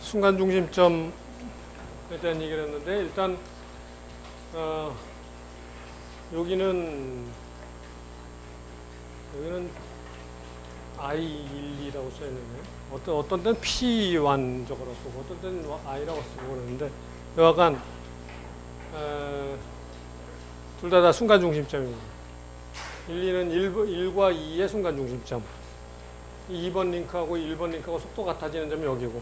순간 중심점에 대한 얘기를 했는데 일단 여기는 I12라고 써 있는데 어떤 때는 P1 적어라 쓰고 어떤 때는 I라고 쓰고 그러는데 여하간 둘 다 순간 중심점입니다. 1, 2는 1과 2의 순간 중심점. 2번 링크하고 1번 링크하고 속도 같아지는 점이 여기고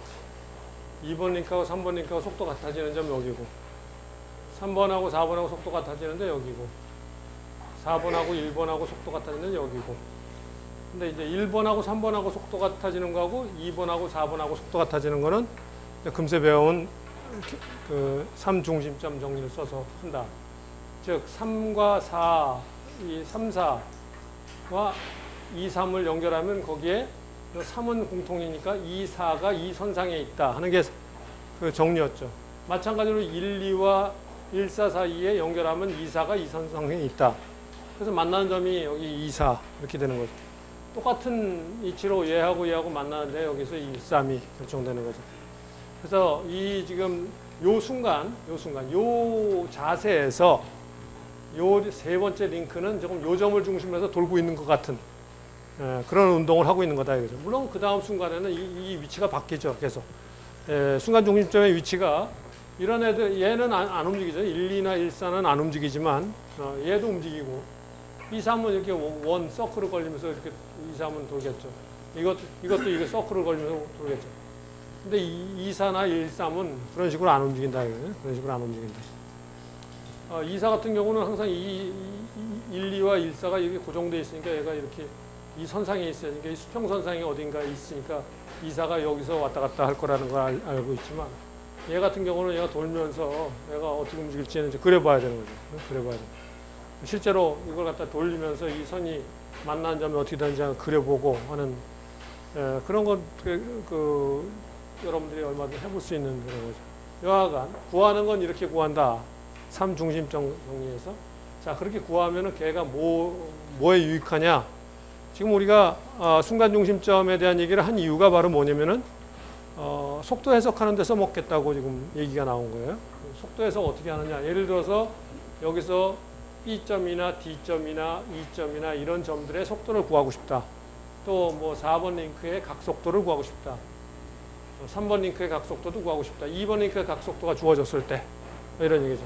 2번 링크하고 3번 링크하고 속도 같아지는 점이 여기고 3번하고 4번하고 속도 같아지는데 여기고 4번하고 1번하고 속도 같아지는 데 여기고 근데 이제 1번하고 3번하고 속도 같아지는 거하고 2번하고 4번하고 속도 같아지는 거는 금세 배운 그 3중심점 정리를 써서 한다. 즉 3과 4, 이 3, 4와 2, 3을 연결하면 거기에 3은 공통이니까 2, 4가 이 선상에 있다 하는 게 그 정리였죠. 마찬가지로 1, 2와 1, 4 사이에 연결하면 2, 4가 이 선상에 있다. 그래서 만나는 점이 여기 2, 4 이렇게 되는 거죠. 똑같은 이치로 얘하고 얘하고 만나는데 여기서 1, 3이 결정되는 거죠. 그래서 이 지금 요 순간 요 자세에서 요 세 번째 링크는 조금 요 점을 중심으로 해서 돌고 있는 것 같은 그런 운동을 하고 있는 거다 이거죠. 물론 그 다음 순간에는 이 위치가 바뀌죠. 계속 순간 중심점의 위치가 이런 애들 얘는 안 움직이죠. 1, 2나 1, 4는 안 움직이지만 얘도 움직이고 2, 3은 이렇게 원 서클을 걸리면서 이렇게 2, 3은 돌겠죠. 이것도 이게 서클을 걸리면서 돌겠죠. 근데 2, 4나 1, 3은 그런 식으로 안 움직인다 이거예요. 그런 식으로 안 움직인다. 2, 4 같은 경우는 항상 1, 2와 1, 4가 이게 고정되어 있으니까 얘가 이렇게 이 선상에 있으니까 이 수평선상에 어딘가에 있으니까 2, 4가 여기서 왔다 갔다 할 거라는 걸 알고 있지만 얘 같은 경우는 얘가 돌면서 얘가 어떻게 움직일지는 이제 그려봐야 되는 거죠. 그려봐야 돼요. 실제로 이걸 갖다 돌리면서 이 선이 만나는 점이 어떻게 되는지 그려보고 하는 그런 것 여러분들이 얼마든지 해볼 수 있는 그런 거죠. 여하간 구하는 건 이렇게 구한다. 3중심 정리해서 자 그렇게 구하면은 걔가 뭐에 유익하냐? 지금 우리가 순간 중심점에 대한 얘기를 한 이유가 바로 뭐냐면은 속도 해석하는 데 써먹겠다고 지금 얘기가 나온 거예요. 속도 해석 어떻게 하느냐? 예를 들어서 여기서 B점이나 D점이나 E점이나 이런 점들의 속도를 구하고 싶다. 또 뭐 4번 링크의 각속도를 구하고 싶다. 3번 링크의 각속도도 구하고 싶다. 2번 링크의 각속도가 주어졌을 때 이런 얘기죠.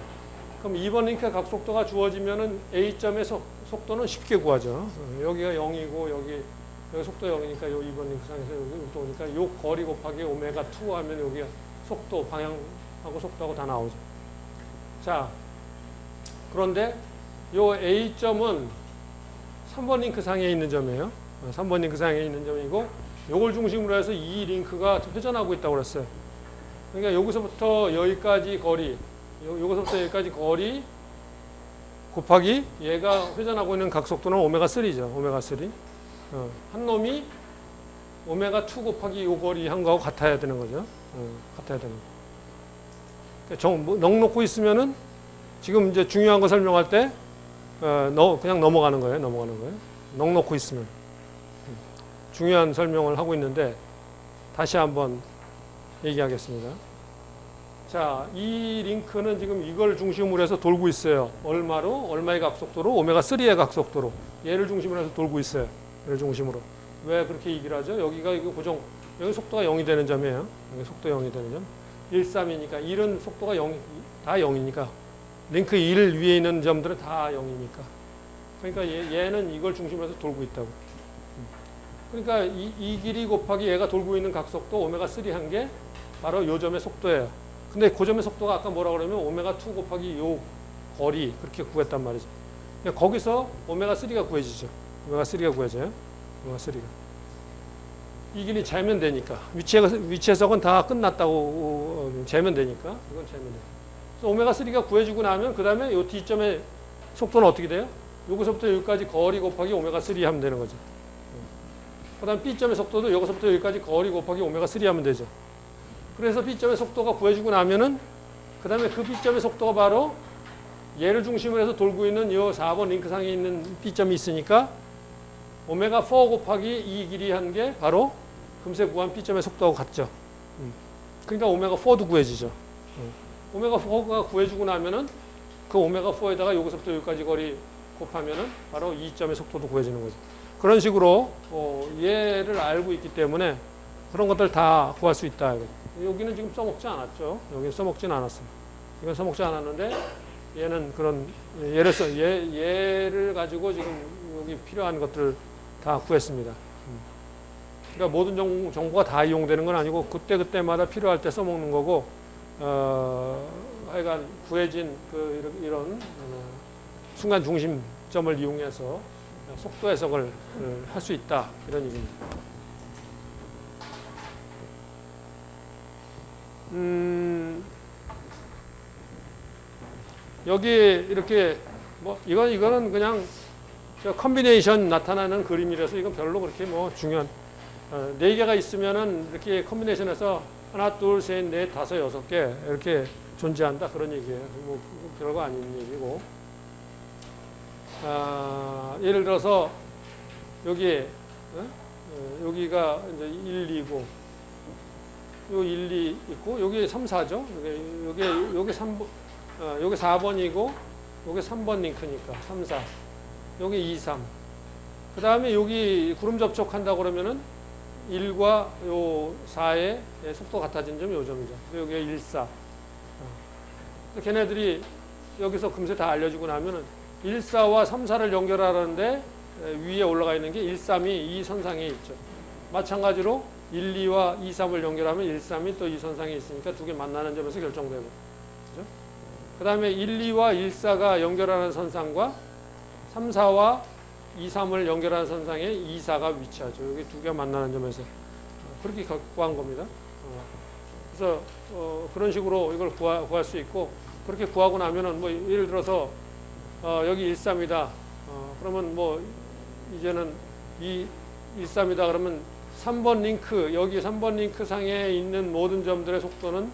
그럼 2번 링크의 각속도가 주어지면은 A점의 속도는 쉽게 구하죠. 여기가 0이고 여기 속도 0이니까 요 2번 링크 상에서 여기 또 오니까 요 거리 곱하기 오메가 2 하면 여기가 속도, 방향하고 속도하고 다 나오죠. 자, 그런데 요 A점은 3번 링크 상에 있는 점이에요. 3번 링크 상에 있는 점이고 요걸 중심으로 해서 이 링크가 회전하고 있다고 그랬어요. 그러니까 여기서부터 여기까지 거리, 여기서부터 여기까지 거리 곱하기 얘가 회전하고 있는 각속도는 오메가 3죠. 오메가 3. 한 놈이 오메가 2 곱하기 요 거리 한 거하고 같아야 되는 거죠. 같아야 되는 거. 그러니까 넉 놓고 있으면은 지금 이제 중요한 거 설명할 때 그냥 넘어가는 거예요. 넉 놓고 있으면. 중요한 설명을 하고 있는데 다시 한번 얘기하겠습니다. 자, 이 링크는 지금 이걸 중심으로 해서 돌고 있어요. 얼마의 각속도로? 오메가 3의 각속도로. 얘를 중심으로 해서 돌고 있어요. 얘를 중심으로. 왜 그렇게 얘기를 하죠? 여기가 이거 고정, 여기 속도가 0이 되는 점이에요. 여기 속도 0이 되는 점. 1, 3이니까 1은 속도가 0, 다 0이니까. 링크 1 위에 있는 점들은 다 0이니까. 그러니까 얘는 이걸 중심으로 해서 돌고 있다고. 그러니까 이 길이 곱하기 얘가 돌고 있는 각속도 오메가 3 한 게 바로 요 점의 속도예요. 근데 그 점의 속도가 아까 뭐라 그러면 오메가 2 곱하기 요 거리 그렇게 구했단 말이죠. 그러니까 거기서 오메가 3가 구해지죠. 오메가 3가 구해져요. 오메가 3가. 이 길이 재면 되니까. 위치 해석은 다 끝났다고 재면 되니까. 이건 재면 돼요. 그래서 오메가 3가 구해지고 나면 그 다음에 요 D점의 속도는 어떻게 돼요? 여기서부터 여기까지 거리 곱하기 오메가 3 하면 되는 거죠. 그 다음 B점의 속도도 여기서부터 여기까지 거리 곱하기 오메가 3 하면 되죠. 그래서 B점의 속도가 구해지고 나면은 그 다음에 그 B점의 속도가 바로 얘를 중심으로 해서 돌고 있는 이 4번 링크상에 있는 B점이 있으니까 오메가 4 곱하기 이 길이 한 게 바로 금세 구한 B점의 속도하고 같죠. 그러니까 오메가4도 구해지죠. 오메가4가 구해지고 나면은 그 오메가4에다가 여기서부터 여기까지 거리 곱하면은 바로 이 점의 속도도 구해지는 거죠. 그런 식으로 얘를 알고 있기 때문에 그런 것들 다 구할 수 있다. 여기는 지금 써먹지 않았죠. 여기 써먹진 않았어요. 이건 써먹지 않았는데 얘는 그런 얘를 가지고 지금 여기 필요한 것들 다 구했습니다. 그러니까 모든 정보가 다 이용되는 건 아니고 그때마다 필요할 때 써먹는 거고 하여간 구해진 이런 순간 중심점을 이용해서 속도 해석을 할 수 있다 이런 얘기입니다. 여기 이렇게 뭐 이거는 그냥 컨비네이션 나타나는 그림이라서 이건 별로 그렇게 뭐 중요한 4개가 있으면은 이렇게 컨비네이션해서 하나, 둘, 셋, 넷, 다섯, 6개 이렇게 존재한다 그런 얘기예요. 뭐 별거 아닌 얘기고. 예를 들어서 여기에 여기가 이제 1, 2고 요 1, 2 있고 여기 3, 4죠. 여기 3번 여기 4번이고 여기 3번 링크니까 3, 4. 여기 2, 3. 그다음에 여기 구름 접촉한다 그러면은 1과 요 4의 속도 같아진 점이 요 점이죠. 여기가 1, 4. 걔네들이 여기서 금세 다 알려지고 나면은 1, 4와 3, 4를 연결하는데 위에 올라가 있는 게 1, 3이 이 선상에 있죠. 마찬가지로 1, 2와 2, 3을 연결하면 1, 3이 또 이 선상에 있으니까 두 개 만나는 점에서 결정되고. 그죠? 그 다음에 1, 2와 1, 4가 연결하는 선상과 3, 4와 2, 3을 연결하는 선상에 2, 4가 위치하죠. 여기 두 개 만나는 점에서. 그렇게 구한 겁니다. 그래서 그런 식으로 이걸 구할 수 있고 그렇게 구하고 나면은 뭐 예를 들어서 여기 1, 3이다. 그러면 뭐 이제는 1, 3이다. 그러면 3번 링크 여기 3번 링크 상에 있는 모든 점들의 속도는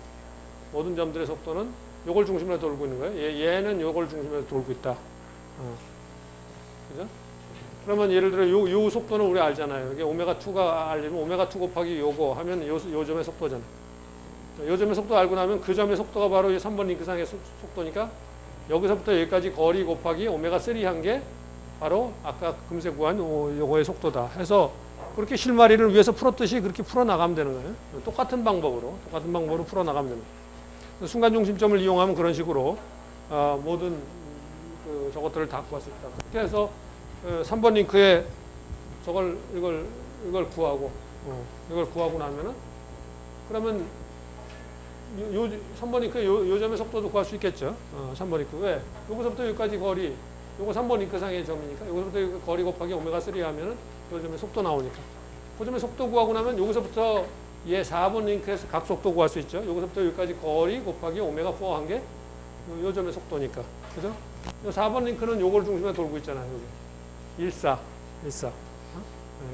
요걸 중심으로 돌고 있는 거예요. 얘는 요걸 중심으로 돌고 있다. 그죠? 그러면 예를 들어 요 속도는 우리 알잖아요. 이게 오메가2가 알려면 오메가2 곱하기 요거 하면 요 점의 속도잖아. 요 점의 속도 알고 나면 그 점의 속도가 바로 이 3번 링크상의 속도니까 여기서부터 여기까지 거리 곱하기 오메가3 한 게 바로 아까 금세 구한 요거의 속도다 해서 그렇게 실마리를 위해서 풀었듯이 그렇게 풀어나가면 되는 거예요. 똑같은 방법으로 풀어나가면 되는 거예요. 순간중심점을 이용하면 그런 식으로 모든 저것들을 다 구할 수 있다. 그렇게 해서 3번 링크에 이걸 구하고 이걸 구하고 나면은 그러면 요 3번 링크 요 점의 속도도 구할 수 있겠죠. 3번 링크 왜? 여기서부터 여기까지 거리 요거 3번 링크 상의 점이니까 여기서부터 여기 거리 곱하기 오메가3 하면은 요 점의 속도 나오니까 그 점의 속도 구하고 나면 여기서부터 얘 4번 링크에서 각 속도 구할 수 있죠. 여기서부터 여기까지 거리 곱하기 오메가4 한 게 요 점의 속도니까. 그죠? 요 4번 링크는 요걸 중심에 돌고 있잖아요. 여기. 1, 4.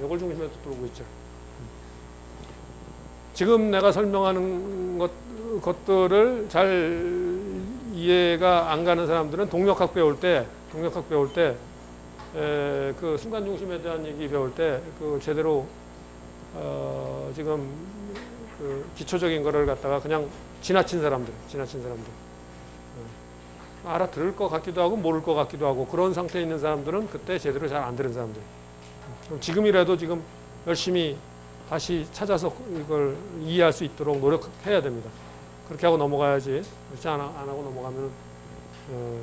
요걸 중심에 돌고 있죠. 지금 내가 설명하는 것들을 잘 이해가 안 가는 사람들은 동력학 배울 때 그 순간 중심에 대한 얘기 배울 때 그 제대로 지금 그 기초적인 거를 갖다가 그냥 지나친 사람들 알아들을 것 같기도 하고 모를 것 같기도 하고 그런 상태에 있는 사람들은 그때 제대로 잘 안 들은 사람들. 그럼 지금이라도 지금 열심히 다시 찾아서 이걸 이해할 수 있도록 노력해야 됩니다. 그렇게 하고 넘어가야지. 그렇지 안 하고 넘어가면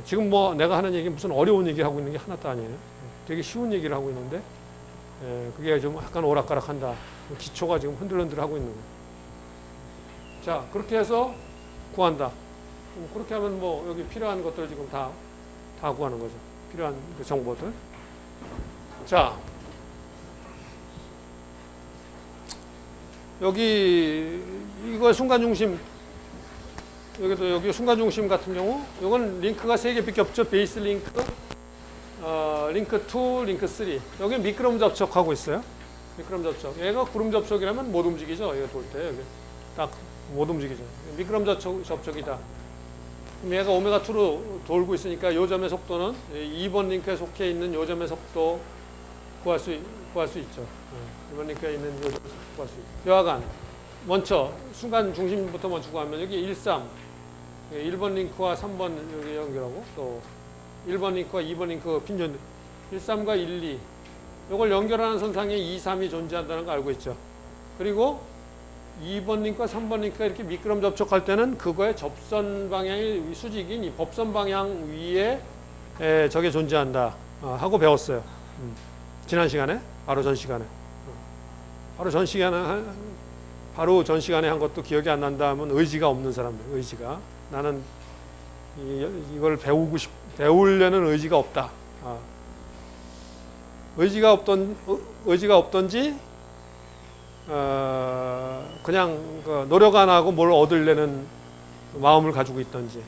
지금 뭐 내가 하는 얘기 무슨 어려운 얘기를 하고 있는 게 하나도 아니에요. 되게 쉬운 얘기를 하고 있는데 그게 좀 약간 오락가락한다. 기초가 지금 흔들흔들하고 있는 거예요. 자, 그렇게 해서 구한다. 그렇게 하면 뭐 여기 필요한 것들 지금 다 구하는 거죠. 필요한 그 정보들. 자, 여기 이거 순간중심 여기 순간중심 같은 경우 이건 링크가 3개밖에 없죠. 베이스 링크, 링크 2, 링크 3. 여기 미끄럼 접촉하고 있어요. 미끄럼 접촉. 얘가 구름 접촉이라면 못 움직이죠. 얘가 돌 때 여기 딱 못 움직이죠. 미끄럼 접촉이다. 그럼 얘가 오메가2로 돌고 있으니까 요 점의 속도는 2번 링크에 속해 있는 요 점의 속도 구할 수 있죠. 2번 링크에 있는 요 점의 속도 구할 수 있죠. 여하간 먼저 순간 중심부터 먼저 구하면 여기 1, 3 1번 링크와 3번 여기 연결하고 또 1번 링크와 2번 링크 핀전 1, 3과 1, 2 이걸 연결하는 선상에 2, 3이 존재한다는 거 알고 있죠. 그리고 2번 링크와 3번 링크가 이렇게 미끄럼 접촉할 때는 그거의 접선 방향이 수직인 이 법선 방향 위에 저게 존재한다 하고 배웠어요. 지난 시간에 바로 전 시간에 바로 전 시간에 한 것도 기억이 안 난다 하면 의지가 없는 사람들. 의지가 나는 이걸 배우려는 의지가 없다. 의지가 없던지 그냥 노력 안 하고 뭘 얻으려는 마음을 가지고 있던지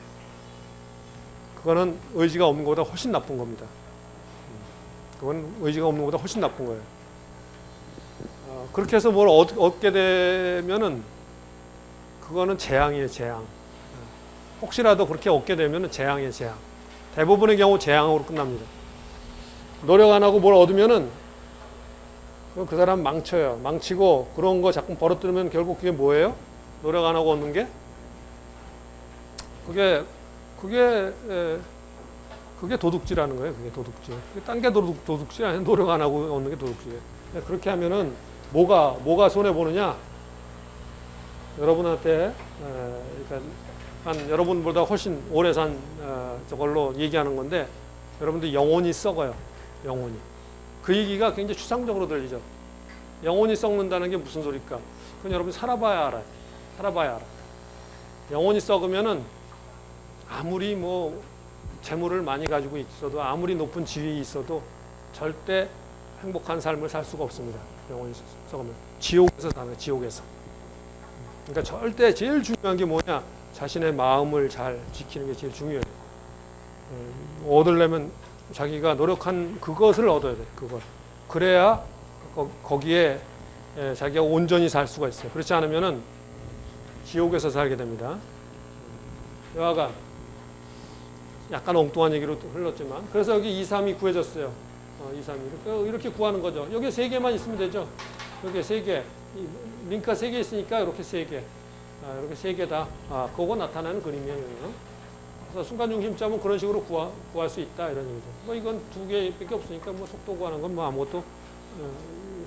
그거는 의지가 없는 것보다 훨씬 나쁜 겁니다. 그건 의지가 없는 것보다 훨씬 나쁜 거예요. 그렇게 해서 뭘 얻게 되면은 그거는 재앙이에요, 재앙. 혹시라도 그렇게 얻게 되면은 재앙이에요, 재앙. 대부분의 경우 재앙으로 끝납니다. 노력 안 하고 뭘 얻으면은 그 사람 망쳐요. 망치고 그런 거 자꾸 버릇들으면 결국 그게 뭐예요? 노력 안 하고 얻는 게? 그게 도둑질하는 거예요. 그게 도둑질. 딴 게 도둑질 아니에요. 노력 안 하고 얻는 게 도둑질이에요. 그렇게 하면은 뭐가 손해 보느냐? 여러분한테 그러니까 한 여러분보다 훨씬 오래 산 저걸로 얘기하는 건데 여러분들 영혼이 썩어요. 영혼이. 그 얘기가 굉장히 추상적으로 들리죠. 영혼이 썩는다는 게 무슨 소리일까? 그건 여러분 살아봐야 알아요. 살아봐야 알아. 영혼이 썩으면은 아무리 뭐 재물을 많이 가지고 있어도 아무리 높은 지위에 있어도 절대 행복한 삶을 살 수가 없습니다. 영혼이 썩으면 지옥에서 사는 지옥에서. 그러니까 절대 제일 중요한 게 뭐냐? 자신의 마음을 잘 지키는 게 제일 중요해요. 얻으려면 자기가 노력한 그것을 얻어야 돼. 그걸. 그래야 거기에 자기가 온전히 살 수가 있어요. 그렇지 않으면은 지옥에서 살게 됩니다. 여하간 약간 엉뚱한 얘기로 흘렀지만 그래서 여기 2, 3이 구해졌어요. 2, 3이 이렇게 구하는 거죠. 여기 3개만 있으면 되죠. 여기 3개. 링크가 3개 있으니까 이렇게 3개. 이렇게 3개다. 그거 나타나는 그림이에요. 그래서 순간중심점은 그런 식으로 구할 수 있다 이런 얘기죠. 뭐 이건 2개밖에 없으니까 뭐 속도 구하는 건 뭐 아무것도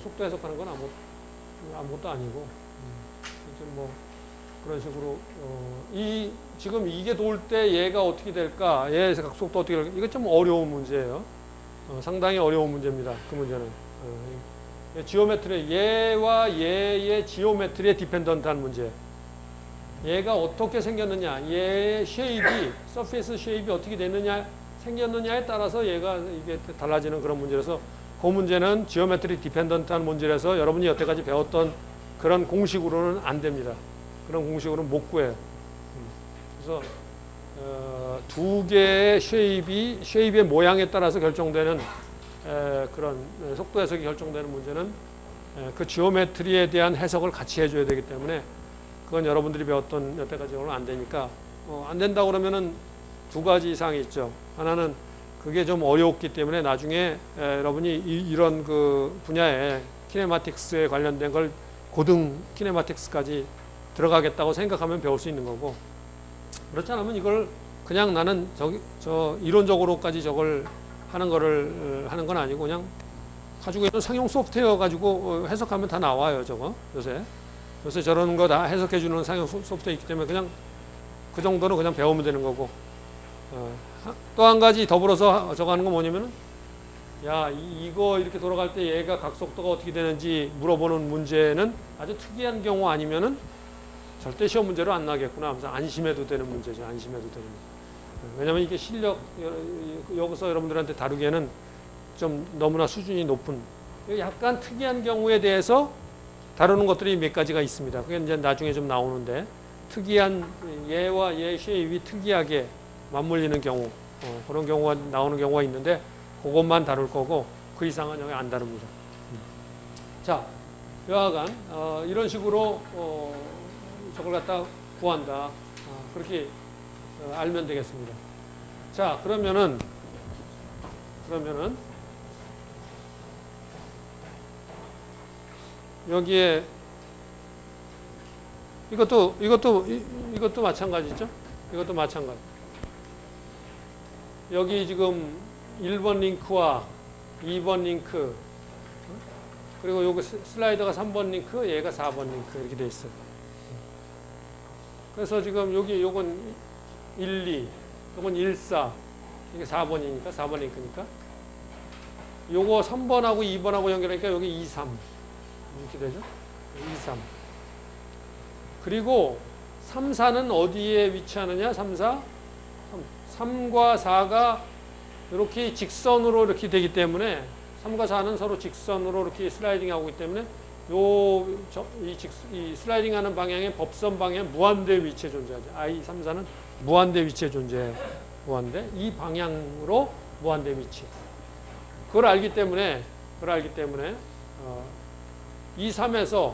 속도 해석하는 건 아무것도 아니고 뭐 그런 식으로 지금 이게 돌 때 얘가 어떻게 될까? 얘의 각속도 어떻게 될까? 이거 좀 어려운 문제예요. 상당히 어려운 문제입니다. 그 문제는 지오메트리 얘와 얘의 지오메트리에 디펜던트한 문제. 얘가 어떻게 생겼느냐, 얘의 쉐입이 서페이스 쉐입이 어떻게 생겼느냐에 따라서 얘가 이게 달라지는 그런 문제라서 그 문제는 지오메트리 디펜던트한 문제라서 여러분이 여태까지 배웠던 그런 공식으로는 안 됩니다. 그런 공식으로는 못 구해요. 그래서 2개의 쉐입의 모양에 따라서 결정되는 그런 속도 해석이 결정되는 문제는 그 지오메트리에 대한 해석을 같이 해줘야 되기 때문에 그건 여러분들이 배웠던 여태까지는 안 되니까 안 된다고 그러면은 2가지 이상이 있죠. 하나는 그게 좀 어려웠기 때문에 나중에 여러분이 이런 그 분야에 키네마틱스에 관련된 걸 고등 키네마틱스까지 들어가겠다고 생각하면 배울 수 있는 거고 그렇지 않으면 이걸 그냥 나는 이론적으로까지 저걸 하는 건 아니고 그냥 가지고 있는 상용 소프트웨어 가지고 해석하면 다 나와요. 저거 요새 저런 거 다 해석해 주는 상용 소프트웨어 있기 때문에 그냥 그 정도는 그냥 배우면 되는 거고 또 한 가지 더불어서 저거 하는 건 뭐냐면은 야 이거 이렇게 돌아갈 때 얘가 각속도가 어떻게 되는지 물어보는 문제는 아주 특이한 경우 아니면은 절대 시험 문제로 안 나겠구나 하면서 안심해도 되는 문제죠. 안심해도 되는 문제. 왜냐면 이게 실력 여기서 여러분들한테 다루기에는 좀 너무나 수준이 높은 약간 특이한 경우에 대해서 다루는 것들이 몇 가지가 있습니다. 그게 이제 나중에 좀 나오는데 특이한 얘와 얘 쉐입이 특이하게 맞물리는 경우 그런 경우가 나오는 경우가 있는데 그것만 다룰 거고 그 이상은 여기 안 다룹니다. 자, 여하간 이런 식으로 저걸 갖다 구한다. 그렇게 알면 되겠습니다. 자, 그러면은 여기에 이것도 마찬가지죠. 이것도 마찬가지. 여기 지금 1번 링크와 2번 링크, 그리고 요거 슬라이더가 3번 링크, 얘가 4번 링크 이렇게 돼 있어요. 그래서 지금 여기 요건 1, 2, 요건 1, 4, 이게 4번이니까 4번 링크니까 요거 3번하고 2번하고 연결하니까 여기 2, 3 이렇게 되죠. 2, 3. 그리고 3, 4는 어디에 위치하느냐? 3, 4. 3과 4가 이렇게 직선으로 이렇게 되기 때문에 3과 4는 서로 직선으로 이렇게 슬라이딩 하고 있기 때문에 이 슬라이딩 하는 방향의 법선 방향 무한대 위치에 존재하죠. I, 3, 4는 무한대 위치에 존재해요. 무한대. 이 방향으로 무한대 위치. 그걸 알기 때문에 2, 3에서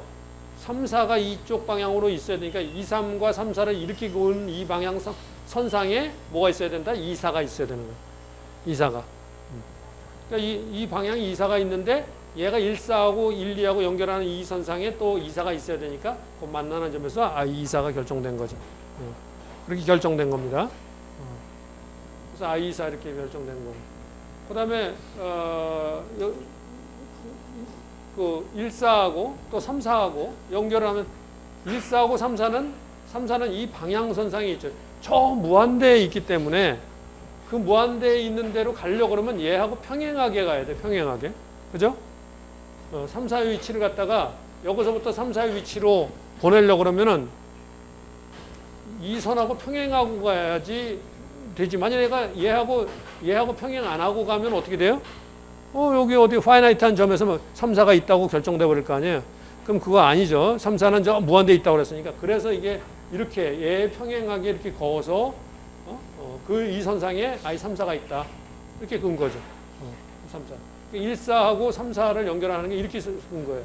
3, 4가 이쪽 방향으로 있어야 되니까 2, 3과 3, 4를 이렇게 그은 이 방향 선상에 뭐가 있어야 된다? 2, 4가 있어야 되는 거예요. 2, 4가. 그러니까 이 방향에 2, 4가 있는데 얘가 1, 4하고 1, 2하고 연결하는 이 선상에 또 2, 4가 있어야 되니까 그 만나는 점에서 2, 4가 결정된 거죠. 그렇게 결정된 겁니다. 그래서 I, 2, 4 이렇게 결정된 거고. 그 다음에 그 1, 4하고 또 3, 4하고 연결하면 1, 4하고 3, 4는 이 방향선상에 있죠. 저 무한대에 있기 때문에 그 무한대에 있는 대로 가려고 그러면 얘하고 평행하게 가야 돼. 평행하게. 그죠? 3, 4의 위치를 갖다가 여기서부터 3, 4의 위치로 보내려고 그러면은 이 선하고 평행하고 가야지 되지. 만약에 얘하고 평행 안 하고 가면 어떻게 돼요? 여기 어디 파이나이트한 점에서 뭐 3, 4가 있다고 결정돼 버릴 거 아니에요. 그럼 그거 아니죠. 3, 4는 저 무한대에 있다고 그랬으니까. 그래서 이게 이렇게 얘 평행하게 이렇게 그어서 그 이 선상에 I, 3, 4가 있다. 이렇게 그은 거죠. 3, 4. 1, 4하고 3, 4를 연결하는 게 이렇게 그은 거예요.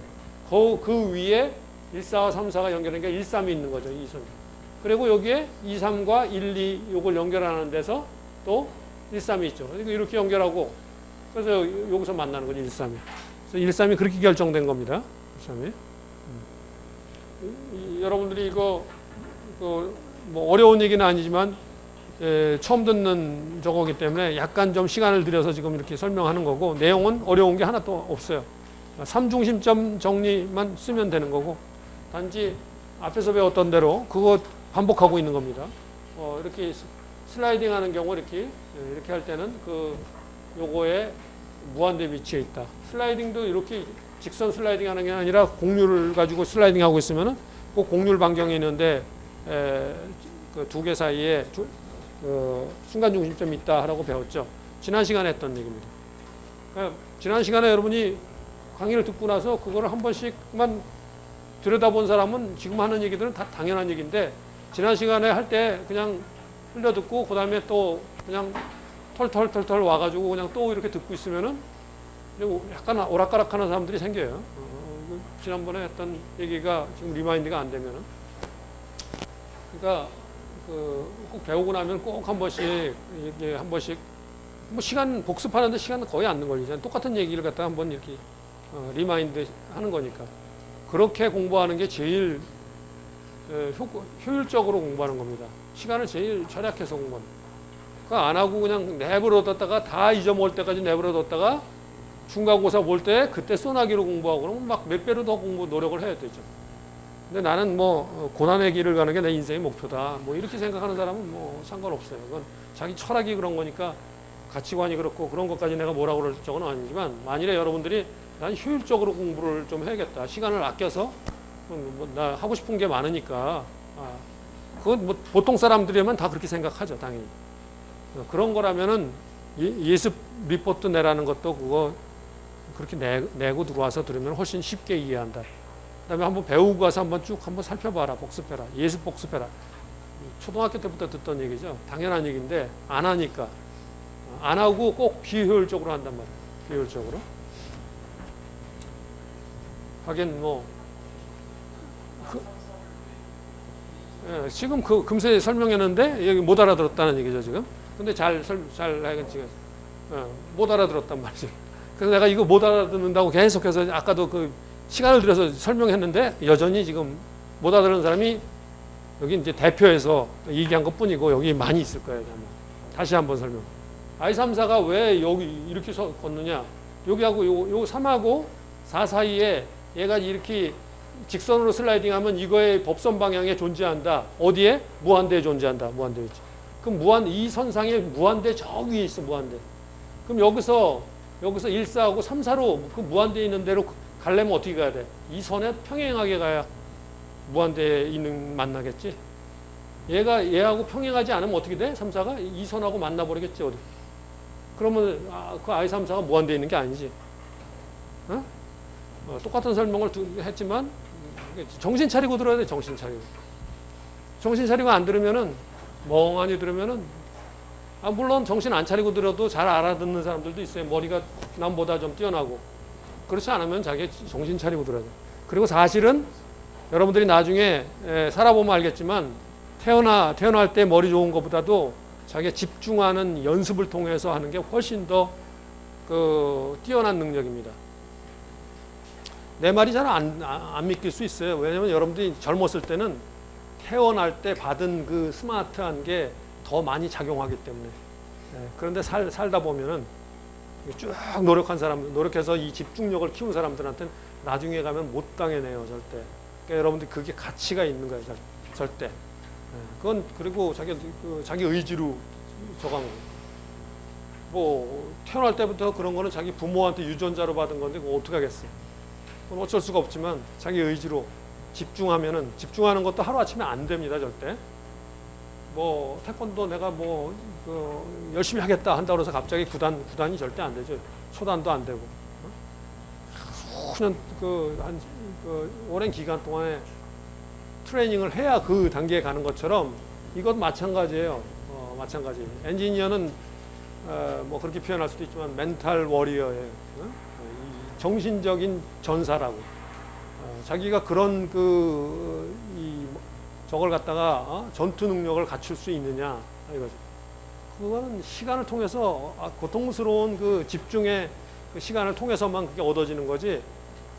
그 위에 1, 4와 3, 4가 연결하니까 1, 3이 있는 거죠. 이 선. 그리고 여기에 2, 3과 1, 2 요걸 연결하는 데서 또 1, 3이 있죠. 그러니까 이렇게 연결하고 그래서 여기서 만나는 거죠. 1, 3이. 그래서 1, 3이 그렇게 결정된 겁니다. 1, 3이. 여러분들이 이거 뭐 어려운 얘기는 아니지만 처음 듣는 저거기 때문에 약간 좀 시간을 들여서 지금 이렇게 설명하는 거고 내용은 어려운 게 하나도 없어요. 3중심점 정리만 쓰면 되는 거고 단지 앞에서 배웠던 대로 그거 반복하고 있는 겁니다. 이렇게 슬라이딩 하는 경우 이렇게 할 때는 요거에 무한대 위치에 있다. 슬라이딩도 이렇게 직선 슬라이딩 하는 게 아니라 곡률을 가지고 슬라이딩 하고 있으면은 꼭 곡률 반경이 있는데 그 두 개 사이에 순간 중심점이 있다라고 배웠죠. 지난 시간에 했던 얘기입니다. 그러니까 지난 시간에 여러분이 강의를 듣고 나서 그거를 한 번씩만 들여다본 사람은 지금 하는 얘기들은 다 당연한 얘기인데 지난 시간에 할 때 그냥 흘려듣고 그 다음에 또 그냥 털털 와가지고 그냥 또 이렇게 듣고 있으면은 약간 오락가락하는 사람들이 생겨요. 지난번에 했던 얘기가 지금 리마인드가 안 되면은. 그러니까 꼭 배우고 나면 꼭 한 번씩 이게 한 번씩 뭐 시간 복습하는데 시간은 거의 안 걸리잖아요. 똑같은 얘기를 갖다 한번 이렇게 리마인드 하는 거니까 그렇게 공부하는 게 제일 효율적으로 공부하는 겁니다. 시간을 제일 절약해서 공부합니다. 안 하고 그냥 내버려뒀다가 다 잊어먹을 때까지 내버려뒀다가 중간고사 볼 때 그때 소나기로 공부하고 그러면 막 몇 배로 더 노력을 해야 되죠. 근데 나는 뭐 고난의 길을 가는 게 내 인생의 목표다. 뭐 이렇게 생각하는 사람은 뭐 상관없어요. 그건 자기 철학이 그런 거니까 가치관이 그렇고 그런 것까지 내가 뭐라고 그럴 적은 아니지만 만일에 여러분들이 난 효율적으로 공부를 좀 해야겠다. 시간을 아껴서 나 하고 싶은 게 많으니까 그건 뭐 보통 사람들이면 다 그렇게 생각하죠. 당연히. 그런 거라면은 예습 리포트 내라는 것도 그거 그렇게 내고 들어와서 들으면 훨씬 쉽게 이해한다. 그다음에 한번 배우고 가서 한번 쭉 한번 살펴봐라. 복습해라. 예습 복습해라. 초등학교 때부터 듣던 얘기죠. 당연한 얘기인데 안 하니까. 안 하고 꼭 비효율적으로 한단 말이에요. 비효율적으로. 하긴 뭐 지금 금세 설명했는데 여기 못 알아들었다는 얘기죠 지금. 근데 잘 하여간 지금 못 알아들었단 말이죠. 그래서 내가 이거 못 알아듣는다고 계속해서 아까도 그 시간을 들여서 설명했는데 여전히 지금 못 알아듣는 사람이 여기 이제 대표해서 얘기한 것 뿐이고 여기 많이 있을 거예요. 다시 한번 설명. I34가 왜 여기 이렇게 걷느냐? 여기하고 요 3하고 4 사이에 얘가 이렇게 직선으로 슬라이딩하면 이거의 법선 방향에 존재한다. 어디에? 무한대에 존재한다. 무한대에 있지. 그럼 이 선상에 무한대 저 위에 있어. 무한대. 그럼 여기서 1사하고 3사로 그 무한대에 있는 대로 가려면 어떻게 가야 돼? 이 선에 평행하게 가야 무한대에 있는 만나겠지. 얘하고 평행하지 않으면 어떻게 돼? 3, 4가 이 선하고 만나버리겠지. 어디? 그러면 그 I34가 무한대에 있는 게 아니지. 어? 똑같은 설명을 했지만 정신 차리고 들어야 돼. 정신 차리고. 정신 차리고 안 들으면은 멍하니 들으면은 물론 정신 안 차리고 들어도 잘 알아듣는 사람들도 있어요. 머리가 남보다 좀 뛰어나고. 그렇지 않으면 자기 정신 차리고 들어야 돼. 그리고 사실은 여러분들이 나중에 살아보면 알겠지만 태어날 때 머리 좋은 것보다도 자기가 집중하는 연습을 통해서 하는 게 훨씬 더 뛰어난 능력입니다. 내 말이 잘 안 믿길 수 있어요. 왜냐하면 여러분들이 젊었을 때는 태어날 때 받은 그 스마트한 게 더 많이 작용하기 때문에. 그런데 살다 보면은 쭉 노력해서 이 집중력을 키운 사람들한테는 나중에 가면 못 당해내요, 절대. 그러니까 여러분들 그게 가치가 있는 거예요, 절대. 그건 그리고 자기 의지로 저간 거고. 뭐 태어날 때부터 그런 거는 자기 부모한테 유전자로 받은 건데 그거 어떻게 하겠어? 그건 어쩔 수가 없지만 자기 의지로 집중하는 것도 하루아침에 안 됩니다, 절대. 뭐 태권도 내가 열심히 하겠다 한다고 해서 갑자기 구단이 절대 안 되죠. 초단도 안 되고. 수년 오랜 기간 동안에 트레이닝을 해야 그 단계에 가는 것처럼 이것 마찬가지예요. 마찬가지. 엔지니어는 뭐 그렇게 표현할 수도 있지만 멘탈 워리어예요. 정신적인 전사라고. 자기가 그런 저걸 갖다가 전투 능력을 갖출 수 있느냐 이거죠. 그거는 시간을 통해서 고통스러운 그 집중의 그 시간을 통해서만 그게 얻어지는 거지.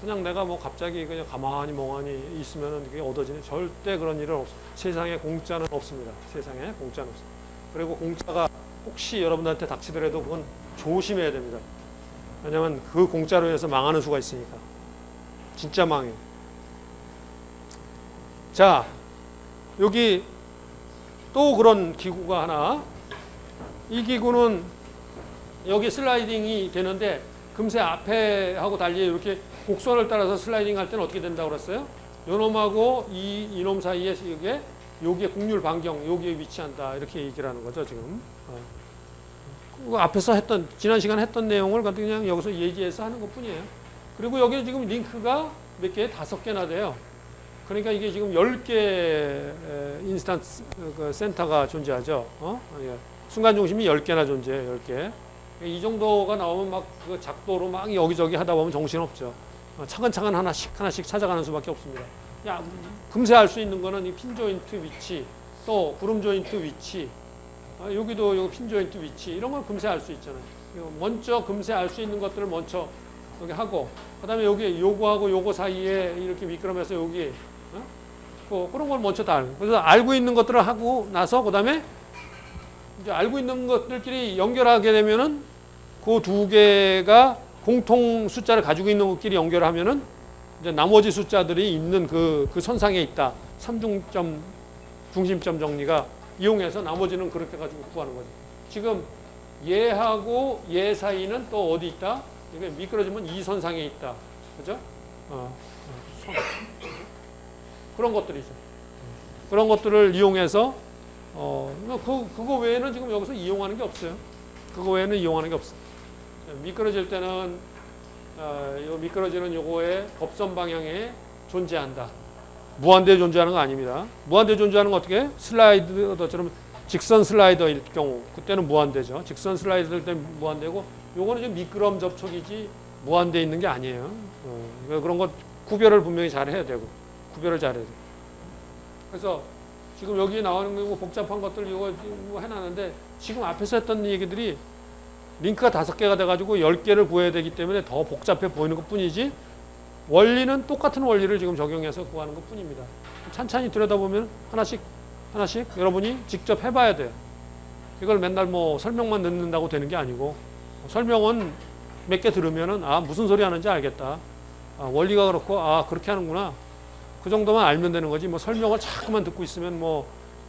그냥 내가 뭐 갑자기 그냥 가만히 멍하니 있으면은 그게 얻어지는 절대 그런 일은 없어. 세상에 공짜는 없습니다. 세상에 공짜는 없어. 그리고 공짜가 혹시 여러분들한테 닥치더라도 그건 조심해야 됩니다. 왜냐면 그 공짜로 해서 망하는 수가 있으니까. 진짜 망해요. 자, 여기 또 그런 기구가 하나. 이 기구는 여기 슬라이딩이 되는데 금세 앞에 하고 달리 이렇게 곡선을 따라서 슬라이딩 할 때는 어떻게 된다고 그랬어요? 요놈하고 이놈 사이에 여기에 곡률 반경, 여기에 위치한다. 이렇게 얘기를 하는 거죠, 지금. 앞에서 지난 시간에 했던 내용을 그냥 여기서 예지해서 하는 것 뿐이에요. 그리고 여기 지금 링크가 몇 개? 5개나 돼요. 그러니까 이게 지금 10개 인스턴트 센터가 존재하죠. 순간 중심이 10개나 존재해요. 10개. 이 정도가 나오면 막 그 작도로 막 여기저기 하다 보면 정신없죠. 차근차근 하나씩 찾아가는 수밖에 없습니다. 금세 알 수 있는 거는 이 핀 조인트 위치, 또 구름 조인트 위치, 여기도 요 핀 조인트 위치, 이런 걸 금세 알 수 있잖아요. 먼저 금세 알 수 있는 것들을 먼저 여기 하고, 그 다음에 여기 요거하고 요거 사이에 이렇게 미끄러면서 여기, 그런 걸 먼저 다 알고. 그래서 알고 있는 것들을 하고 나서, 그 다음에 이제 알고 있는 것들끼리 연결하게 되면은 그 두 개가 공통 숫자를 가지고 있는 것끼리 연결하면은 이제 나머지 숫자들이 있는 그 선상에 있다. 삼중점, 중심점 정리가 이용해서 나머지는 그렇게 가지고 구하는 거죠. 지금 얘하고 얘 사이는 또 어디 있다? 이게 미끄러지면 이 선상에 있다. 그죠? 그런 것들이죠. 그런 것들을 이용해서 그거 외에는 지금 여기서 이용하는 게 없어요. 그거 외에는 이용하는 게 없어요. 미끄러질 때는 미끄러지는 요거의 법선 방향에 존재한다. 무한대에 존재하는 거 아닙니다. 무한대에 존재하는 건 어떻게 해? 슬라이더처럼 직선 슬라이더일 경우 그때는 무한대죠. 직선 슬라이더일 때 무한대고 요거는 지금 미끄럼 접촉이지 무한대에 있는 게 아니에요. 그런 것 구별을 분명히 잘 해야 되고 구별을 잘 해야 돼요. 그래서 지금 여기 나오는 거 복잡한 것들 이거 해놨는데 지금 앞에서 했던 얘기들이 링크가 5개가 돼가지고 10개를 구해야 되기 때문에 더 복잡해 보이는 것 뿐이지 원리는 똑같은 원리를 지금 적용해서 구하는 것 뿐입니다. 찬찬히 들여다보면 하나씩 여러분이 직접 해봐야 돼요. 이걸 맨날 뭐 설명만 듣는다고 되는 게 아니고, 설명은 몇 개 들으면은 무슨 소리 하는지 알겠다. 원리가 그렇고 그렇게 하는구나. 그 정도만 알면 되는 거지. 뭐 설명을 자꾸만 듣고 있으면 뭐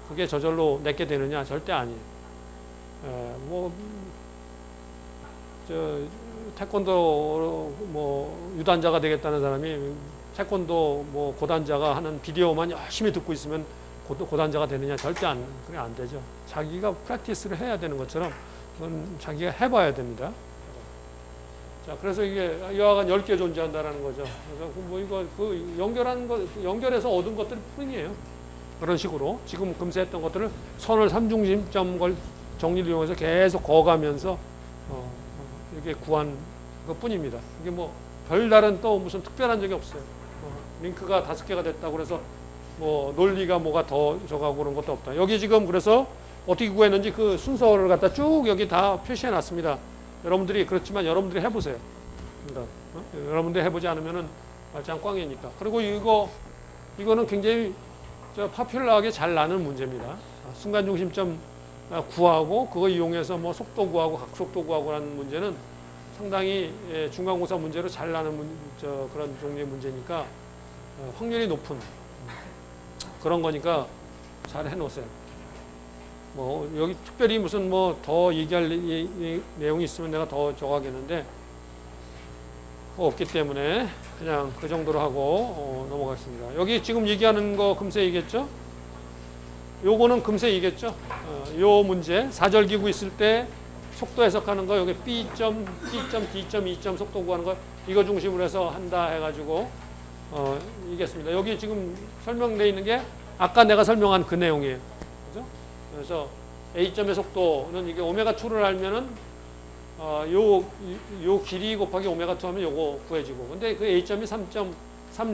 그게 저절로 내게 되느냐? 절대 아니에요. 태권도 뭐 유단자가 되겠다는 사람이 태권도 뭐 고단자가 하는 비디오만 열심히 듣고 있으면 고단자가 되느냐? 절대 그게 안 되죠. 자기가 프랙티스를 해야 되는 것처럼 그건 자기가 해봐야 됩니다. 자, 그래서 이게 여하간 10개 존재한다라는 거죠. 그래서 뭐 이거 연결해서 얻은 것들 뿐이에요. 그런 식으로 지금 금세 했던 것들을 선을 삼중심점 정리를 이용해서 계속 거가면서 이렇게 구한 것 뿐입니다. 이게 뭐 별다른 또 무슨 특별한 적이 없어요. 링크가 5개가 됐다고 그래서 뭐 논리가 뭐가 더 저가고 그런 것도 없다. 여기 지금 그래서 어떻게 구했는지 그 순서를 갖다 쭉 여기 다 표시해 놨습니다. 여러분들이 그렇지만 여러분들이 해보세요. 그러니까, 여러분들이 해보지 않으면은 말짱 꽝이니까. 그리고 이거는 굉장히 파퓰러하게 잘 나는 문제입니다. 순간중심점 구하고 그거 이용해서 뭐 속도 구하고 각속도 구하고 하는 문제는 상당히 중간고사 문제로 잘 나는 그런 종류의 문제니까 확률이 높은 그런 거니까 잘 해놓으세요. 뭐 여기 특별히 무슨 뭐 더 얘기할 내용이 있으면 내가 더 적하겠는데 없기 때문에 그냥 그 정도로 하고 넘어가겠습니다. 여기 지금 얘기하는 거 금세 얘기했죠? 요거는 금세 얘기했죠? 요 문제 4절기구 있을 때 속도 해석하는 거 여기 B.P.D.2 속도 구하는 거 이거 중심으로 해서 한다 해가지고 이겠습니다. 여기 지금 설명되어 있는 게 아까 내가 설명한 그 내용이에요. 그죠? 그래서 A점의 속도는 이게 오메가2를 알면은 요 길이 곱하기 오메가2 하면 요거 구해지고, 근데 그 A점이 3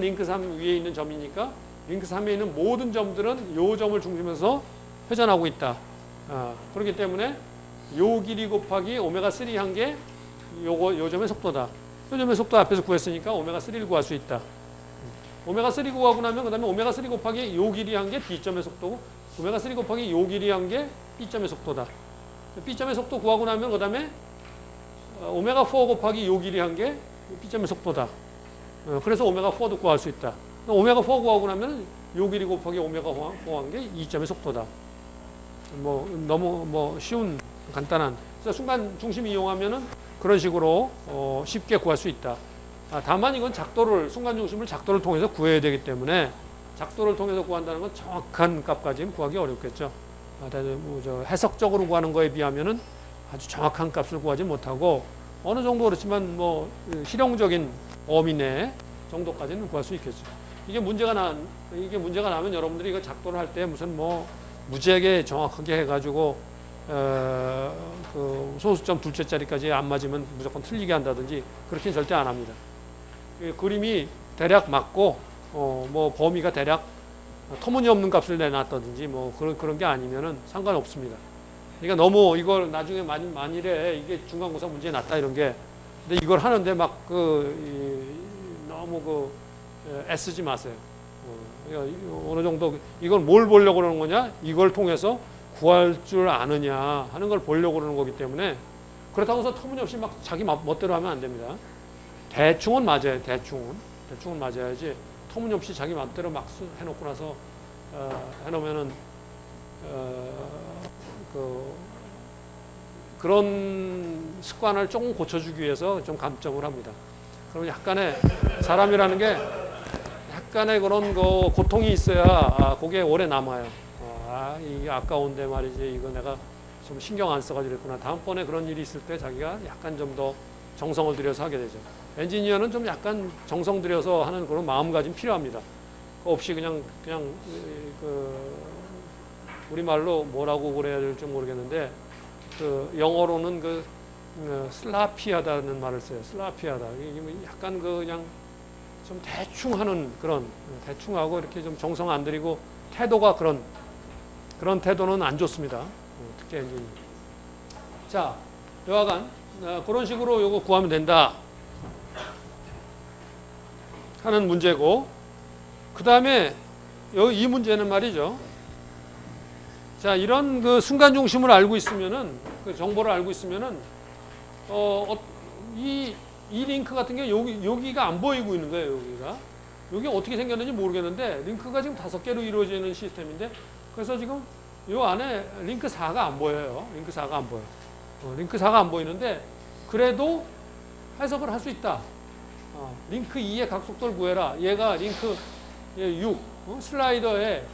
링크 3 위에 있는 점이니까 링크 3에 있는 모든 점들은 요 점을 중심에서 회전하고 있다. 그렇기 때문에 요 길이 곱하기 오메가3 한 게 요 점의 속도다. 요 점의 속도 앞에서 구했으니까 오메가3를 구할 수 있다. 오메가3 구하고 나면 그 다음에 오메가3 곱하기 요 길이 한 게 B점의 속도고, 오메가3 곱하기 요 길이 한 게 B점의 속도다. B점의 속도 구하고 나면 그 다음에 오메가4 곱하기 요 길이 한 게 B점의 속도다. 그래서 오메가4도 구할 수 있다. 오메가4 구하고 나면 요 길이 곱하기 오메가4 한 게 2점의 속도다. 뭐 너무 뭐 쉬운 간단한. 그래서 순간 중심 이용하면은 그런 식으로 쉽게 구할 수 있다. 다만 이건 순간 중심을 작도를 통해서 구해야 되기 때문에 작도를 통해서 구한다는 건 정확한 값까지는 구하기 어렵겠죠. 해석적으로 구하는 거에 비하면은 아주 정확한 값을 구하지 못하고 어느 정도 그렇지만 뭐 실용적인 범위 내 정도까지는 구할 수 있겠죠. 이게 문제가 나면 여러분들이 이거 작도를 할 때 무슨 뭐 무지하게 정확하게 해가지고 그 소수점 둘째 자리까지 안 맞으면 무조건 틀리게 한다든지 그렇게는 절대 안 합니다. 그림이 대략 맞고 뭐 범위가 대략 터무니없는 값을 내놨다든지 뭐 그런 게 아니면은 상관없습니다. 그러니까 너무 이걸 나중에 만일에 이게 중간고사 문제에 났다 이런 게, 근데 이걸 하는데 막 너무 애쓰지 마세요. 어느 정도 이걸 뭘 보려고 그러는 거냐? 이걸 통해서 구할 줄 아느냐 하는 걸 보려고 그러는 거기 때문에, 그렇다고 해서 터무니없이 막 자기 멋대로 하면 안 됩니다. 대충은 맞아요. 대충은 맞아야지 터무니없이 자기 멋대로 막 해놓고 나서 해놓으면은 그런 습관을 조금 고쳐주기 위해서 좀 감점을 합니다. 그러면 약간의 사람이라는 게 약간의 그런 고통이 있어야 그게 오래 남아요. 이게 아까운데 말이지 이거 내가 좀 신경 안 써가지고 그랬구나. 다음번에 그런 일이 있을 때 자기가 약간 좀 더 정성을 들여서 하게 되죠. 엔지니어는 좀 약간 정성 들여서 하는 그런 마음가짐 필요합니다. 없이 그냥 우리말로 뭐라고 그래야 될지 모르겠는데 영어로는 슬라피하다는 말을 써요. 슬라피하다. 약간 그냥 좀 대충 하는 대충하고 이렇게 좀 정성 안 들이고 태도가 그런 태도는 안 좋습니다. 특히 엔지니어. 자, 여하간 그런 식으로 요거 구하면 된다. 하는 문제고, 그 다음에 이 문제는 말이죠. 자, 이런 그 순간 중심을 알고 있으면은, 그 정보를 알고 있으면은, 이 링크 같은 게 여기가 안 보이고 있는 거예요, 여기가. 여기 어떻게 생겼는지 모르겠는데, 링크가 지금 5개로 이루어지는 시스템인데, 그래서 지금 요 안에 링크 4가 안 보여요. 링크 4가 안 보여. 링크 4가 안 보이는데, 그래도 해석을 할 수 있다. 링크 2의 각속도를 구해라. 얘가 링크 6, 슬라이더의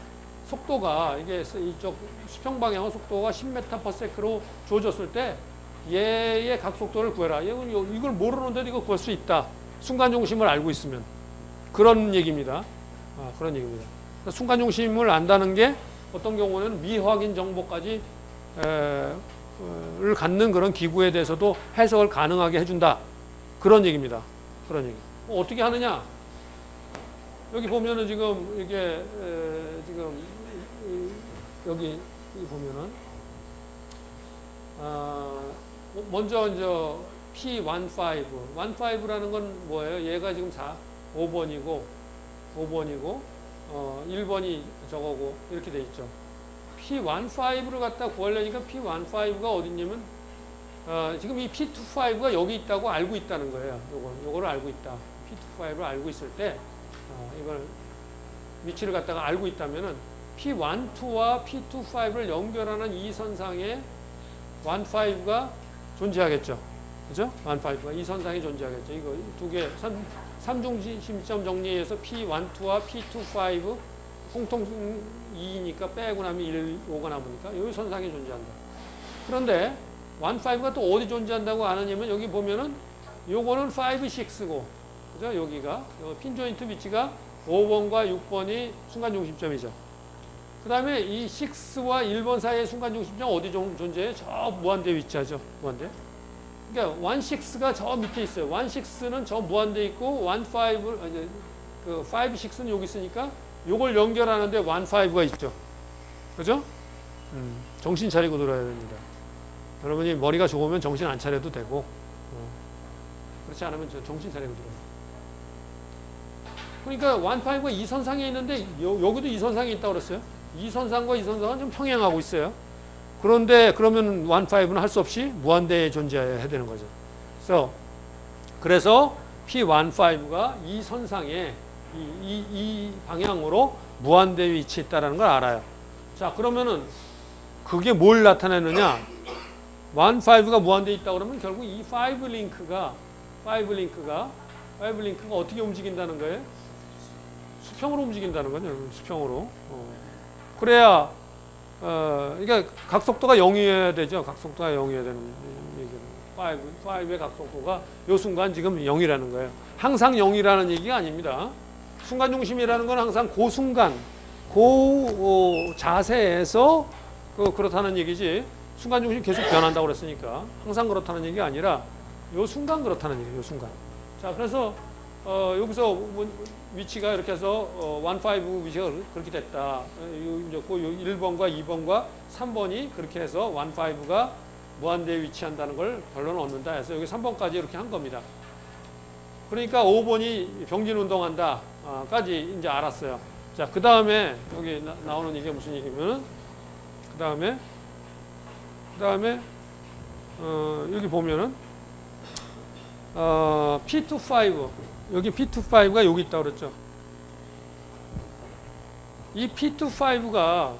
속도가, 이게 이쪽 수평 방향의 속도가 10m/s로 주어졌을 때 얘의 각속도를 구해라. 이걸 모르는데도 이거 구할 수 있다. 순간중심을 알고 있으면. 그런 얘기입니다. 그런 얘기입니다. 순간중심을 안다는 게 어떤 경우는 미확인 정보까지 를 갖는 그런 기구에 대해서도 해석을 가능하게 해준다. 그런 얘기입니다. 그런 얘기. 어떻게 하느냐? 여기 보면은 지금 이게 지금 여기 보면은 먼저 이제 P15라는 건 뭐예요? 얘가 지금 5번이고 1번이 저거고 이렇게 돼 있죠. P15를 갖다 구하려니까 P15가 어딨냐면 지금 이 P25가 여기 있다고 알고 있다는 거예요. 요거를 알고 있다. P25를 알고 있을 때 이걸 위치를 갖다가 알고 있다면은 P12와 P25를 연결하는 이 선상에 15가 존재하겠죠. 그죠? 15가 이 선상에 존재하겠죠. 이거 두 개, 삼중심점 정리해서 P12와 P25 공통 2니까 빼고 나면 1, 5가 남으니까 여기 선상에 존재한다. 그런데 15가 또 어디 존재한다고 아느냐면 여기 보면은 요거는 5, 6고 그죠? 여기가 핀 조인트 위치가 5번과 6번이 순간중심점이죠. 그 다음에 이 6와 1번 사이의 순간중심점 어디 존재해요? 저 무한대 위치하죠. 무한대. 그러니까 16가 저 밑에 있어요. 16는 저 무한대 있고 15는 그 5, 6는 여기 있으니까 요걸 연결하는데 15가 있죠. 그죠? 정신 차리고 들어야 됩니다. 여러분이 머리가 좋으면 정신 안 차려도 되고 그렇지 않으면 정신 차리고 들어요. 그러니까 15가 이 선상에 있는데 여기도 이 선상에 있다고 그랬어요. 이 선상과 이 선상은 좀 평행하고 있어요. 그런데 그러면 15는 할 수 없이 무한대에 존재해야 되는 거죠. 그래서 P15가 이 선상에 이 방향으로 무한대 위치에 있다는 걸 알아요. 자, 그러면은 그게 뭘 나타내느냐? 15가 무한대에 있다 그러면 결국 이 5링크가 어떻게 움직인다는 거예요? 수평으로 움직인다는 거죠. 수평으로. 그래야 그러니까 각속도가 0이어야 되죠. 각속도가 0이어야 되는 얘기는. 5의 각속도가 요 순간 지금 0이라는 거예요. 항상 0이라는 얘기가 아닙니다. 순간중심이라는 건 항상 그 순간, 그 자세에서 그렇다는 얘기지. 순간중심이 계속 변한다고 그랬으니까 항상 그렇다는 얘기가 아니라 요 순간 그렇다는 얘기예요. 요 순간. 자, 그래서 여기서 위치가 이렇게 해서 15 위치가 그렇게 됐다. 1번과 2번과 3번이 그렇게 해서 15가 무한대에 위치한다는 걸 결론을 얻는다 해서 여기 3번까지 이렇게 한 겁니다. 그러니까 5번이 병진 운동한다 까지 이제 알았어요. 자, 그 다음에 여기 나오는 이게 무슨 얘기냐면 그 다음에 여기 보면은 P25 여기 P25가 여기 있다고 그랬죠. 이 P25가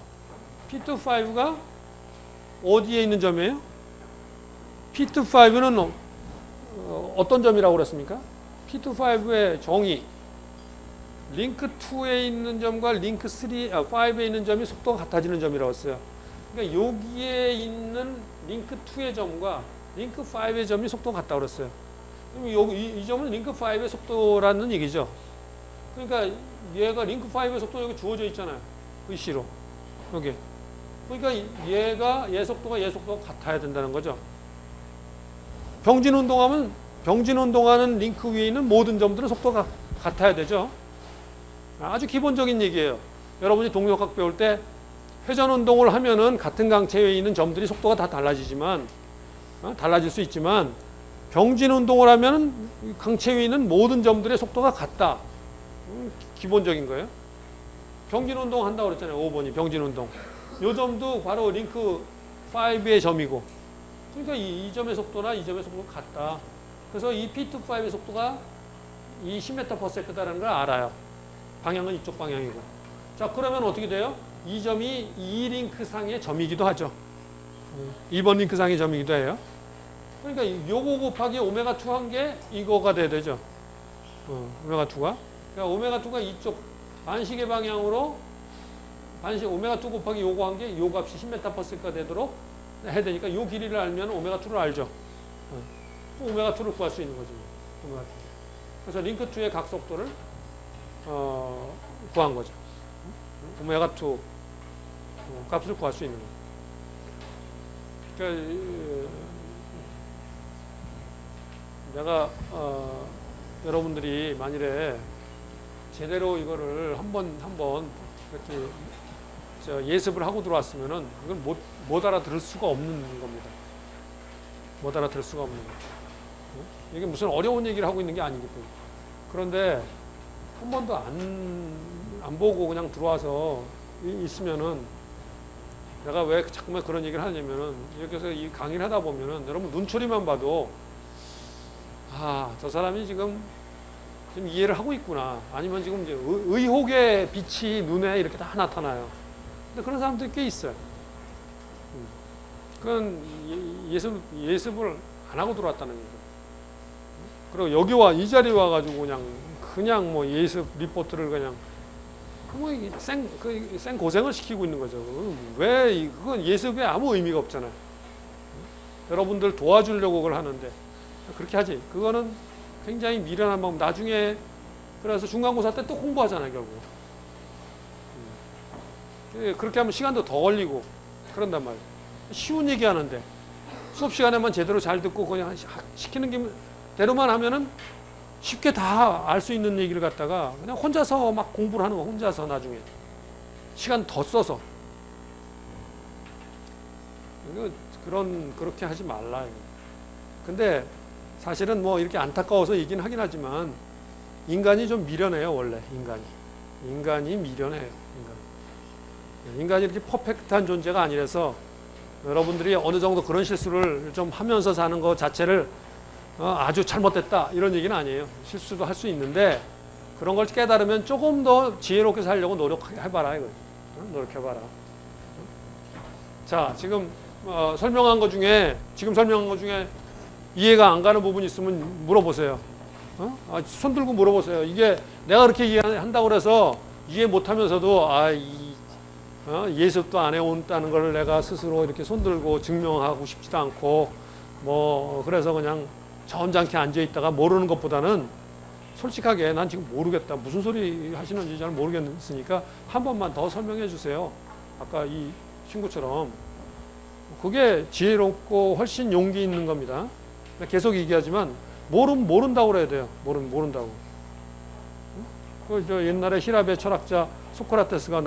어디에 있는 점이에요? P25는 어떤 점이라고 그랬습니까? P25의 정의 링크 2에 있는 점과 링크 5에 있는 점이 속도가 같아지는 점이라고 했어요. 그러니까 여기에 있는 링크 2의 점과 링크 5의 점이 속도가 같다고 그랬어요. 이 점은 링크 5의 속도라는 얘기죠. 그러니까 얘가 링크 5의 속도 여기 주어져 있잖아요. 의시로. 여기. 그러니까 얘 속도가 같아야 된다는 거죠. 병진 운동하는 링크 위에 있는 모든 점들은 속도가 같아야 되죠. 아주 기본적인 얘기예요. 여러분이 동력학 배울 때 회전 운동을 하면은 같은 강체에 있는 점들이 속도가 다 달라지지만 달라질 수 있지만 병진 운동을 하면 강체 위에 있는 모든 점들의 속도가 같다. 기본적인 거예요. 병진 운동 한다고 그랬잖아요. 5번이 병진 운동. 요 점도 바로 링크 5의 점이고, 그러니까 이 점의 속도나 이 점의 속도가 같다. 그래서 이 P25의 속도가 이 10m/s라는 걸 알아요. 방향은 이쪽 방향이고. 자, 그러면 어떻게 돼요? 이 점이 이 링크 상의 점이기도 하죠. 2번 링크 상의 점이기도 해요. 그러니까 요거 곱하기 오메가2 한 게 이거가 돼야 되죠. 오메가2가. 그러니까 오메가2가 이쪽 반시계 방향으로 오메가2 곱하기 요거 한 게 요 값이 10m/s가 되도록 해야 되니까 요 길이를 알면 오메가2를 알죠. 오메가2를 구할 수 있는 거죠. 오메가2. 그래서 링크2의 각 속도를 구한 거죠. 오메가2 값을 구할 수 있는 거죠. 그러니까 내가 여러분들이 만일에 제대로 이거를 한번 이렇게 예습을 하고 들어왔으면은 이건 못 알아들을 수가 없는 겁니다. 못 알아들을 수가 없는 거죠. 이게 무슨 어려운 얘기를 하고 있는 게 아니기 때문에. 그런데 한 번도 안 보고 그냥 들어와서 있으면은 내가 왜 자꾸만 그런 얘기를 하냐면은 여기서 이 강의를 하다 보면은 여러분 눈초리만 봐도 저 사람이 지금 이해를 하고 있구나. 아니면 지금 이제 의혹의 빛이 눈에 이렇게 다 나타나요. 근데 그런 사람들이 꽤 있어요. 그건 예습을 안 하고 들어왔다는 거죠. 그리고 여기 이 자리에 와가지고 그냥 뭐 예습 리포트를 그냥 생 고생을 시키고 있는 거죠. 그건 예습에 아무 의미가 없잖아요. 여러분들 도와주려고 그걸 하는데 그렇게 하지. 그거는 굉장히 미련한 마음. 나중에 그래서 중간고사 때 또 공부하잖아요, 결국. 그렇게 하면 시간도 더 걸리고 그런단 말이에요. 쉬운 얘기 하는데 수업 시간에만 제대로 잘 듣고 그냥 시키는 대로만 하면은 쉽게 다 알 수 있는 얘기를 갖다가 그냥 혼자서 막 공부를 하는 거, 혼자서 나중에 시간 더 써서. 그렇게 하지 말라. 근데 사실은 뭐 이렇게 안타까워서 얘기는 하긴 하지만 인간이 좀 미련해요, 원래. 인간이 미련해요. 인간이 이렇게 퍼펙트한 존재가 아니라서 여러분들이 어느 정도 그런 실수를 좀 하면서 사는 것 자체를 아주 잘못됐다 이런 얘기는 아니에요. 실수도 할 수 있는데 그런 걸 깨달으면 조금 더 지혜롭게 살려고 노력해봐라 이거. 노력해봐라. 자, 지금 설명한 것 중에 이해가 안 가는 부분이 있으면 물어보세요. 손 들고 물어보세요. 이게 내가 그렇게 이해한다고 그래서 이해 못하면서도 예습도 안 해온다는 걸 내가 스스로 이렇게 손 들고 증명하고 싶지도 않고 그래서 그냥 점잖게 앉아있다가 모르는 것보다는 솔직하게 난 지금 모르겠다. 무슨 소리 하시는지 잘 모르겠으니까 한 번만 더 설명해 주세요. 아까 이 친구처럼. 그게 지혜롭고 훨씬 용기 있는 겁니다. 계속 얘기하지만 모른다고 그래야 돼요. 모른다고. 옛날에 히랍의 철학자 소크라테스가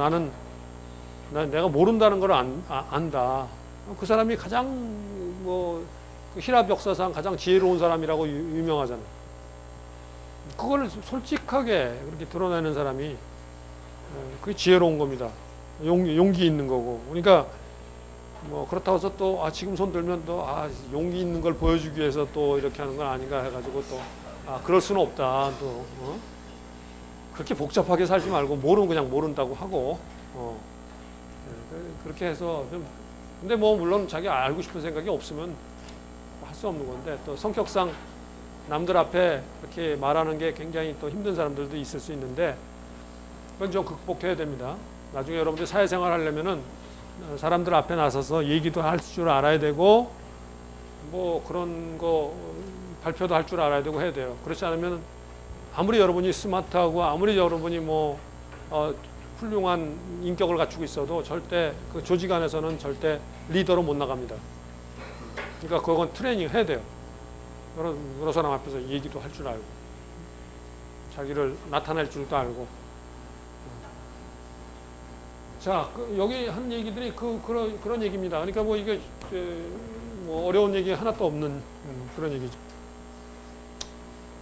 내가 모른다는 걸 안다. 그 사람이 가장 히랍 역사상 가장 지혜로운 사람이라고 유명하잖아요. 그걸 솔직하게 그렇게 드러내는 사람이 그게 지혜로운 겁니다. 용기 있는 거고. 그러니까 그렇다고 해서 또 지금 손 들면 또 용기 있는 걸 보여주기 위해서 또 이렇게 하는 건 아닌가 해가지고 또 그럴 수는 없다. 또 그렇게 복잡하게 살지 말고 그냥 모른다고 하고 그렇게 해서 좀. 근데 물론 자기 알고 싶은 생각이 없으면 할 수 없는 건데 또 성격상 남들 앞에 이렇게 말하는 게 굉장히 또 힘든 사람들도 있을 수 있는데 그건 좀 극복해야 됩니다. 나중에 여러분들 사회생활 하려면은 사람들 앞에 나서서 얘기도 할 줄 알아야 되고 그런 거 발표도 할 줄 알아야 되고 해야 돼요. 그렇지 않으면 아무리 여러분이 스마트하고 아무리 여러분이 훌륭한 인격을 갖추고 있어도 절대 그 조직 안에서는 절대 리더로 못 나갑니다. 그러니까 그건 트레이닝 해야 돼요. 여러 사람 앞에서 얘기도 할 줄 알고 자기를 나타낼 줄도 알고. 자, 여기 한 얘기들이 그런 얘기입니다. 그러니까 이게 어려운 얘기 하나도 없는 그런 얘기죠.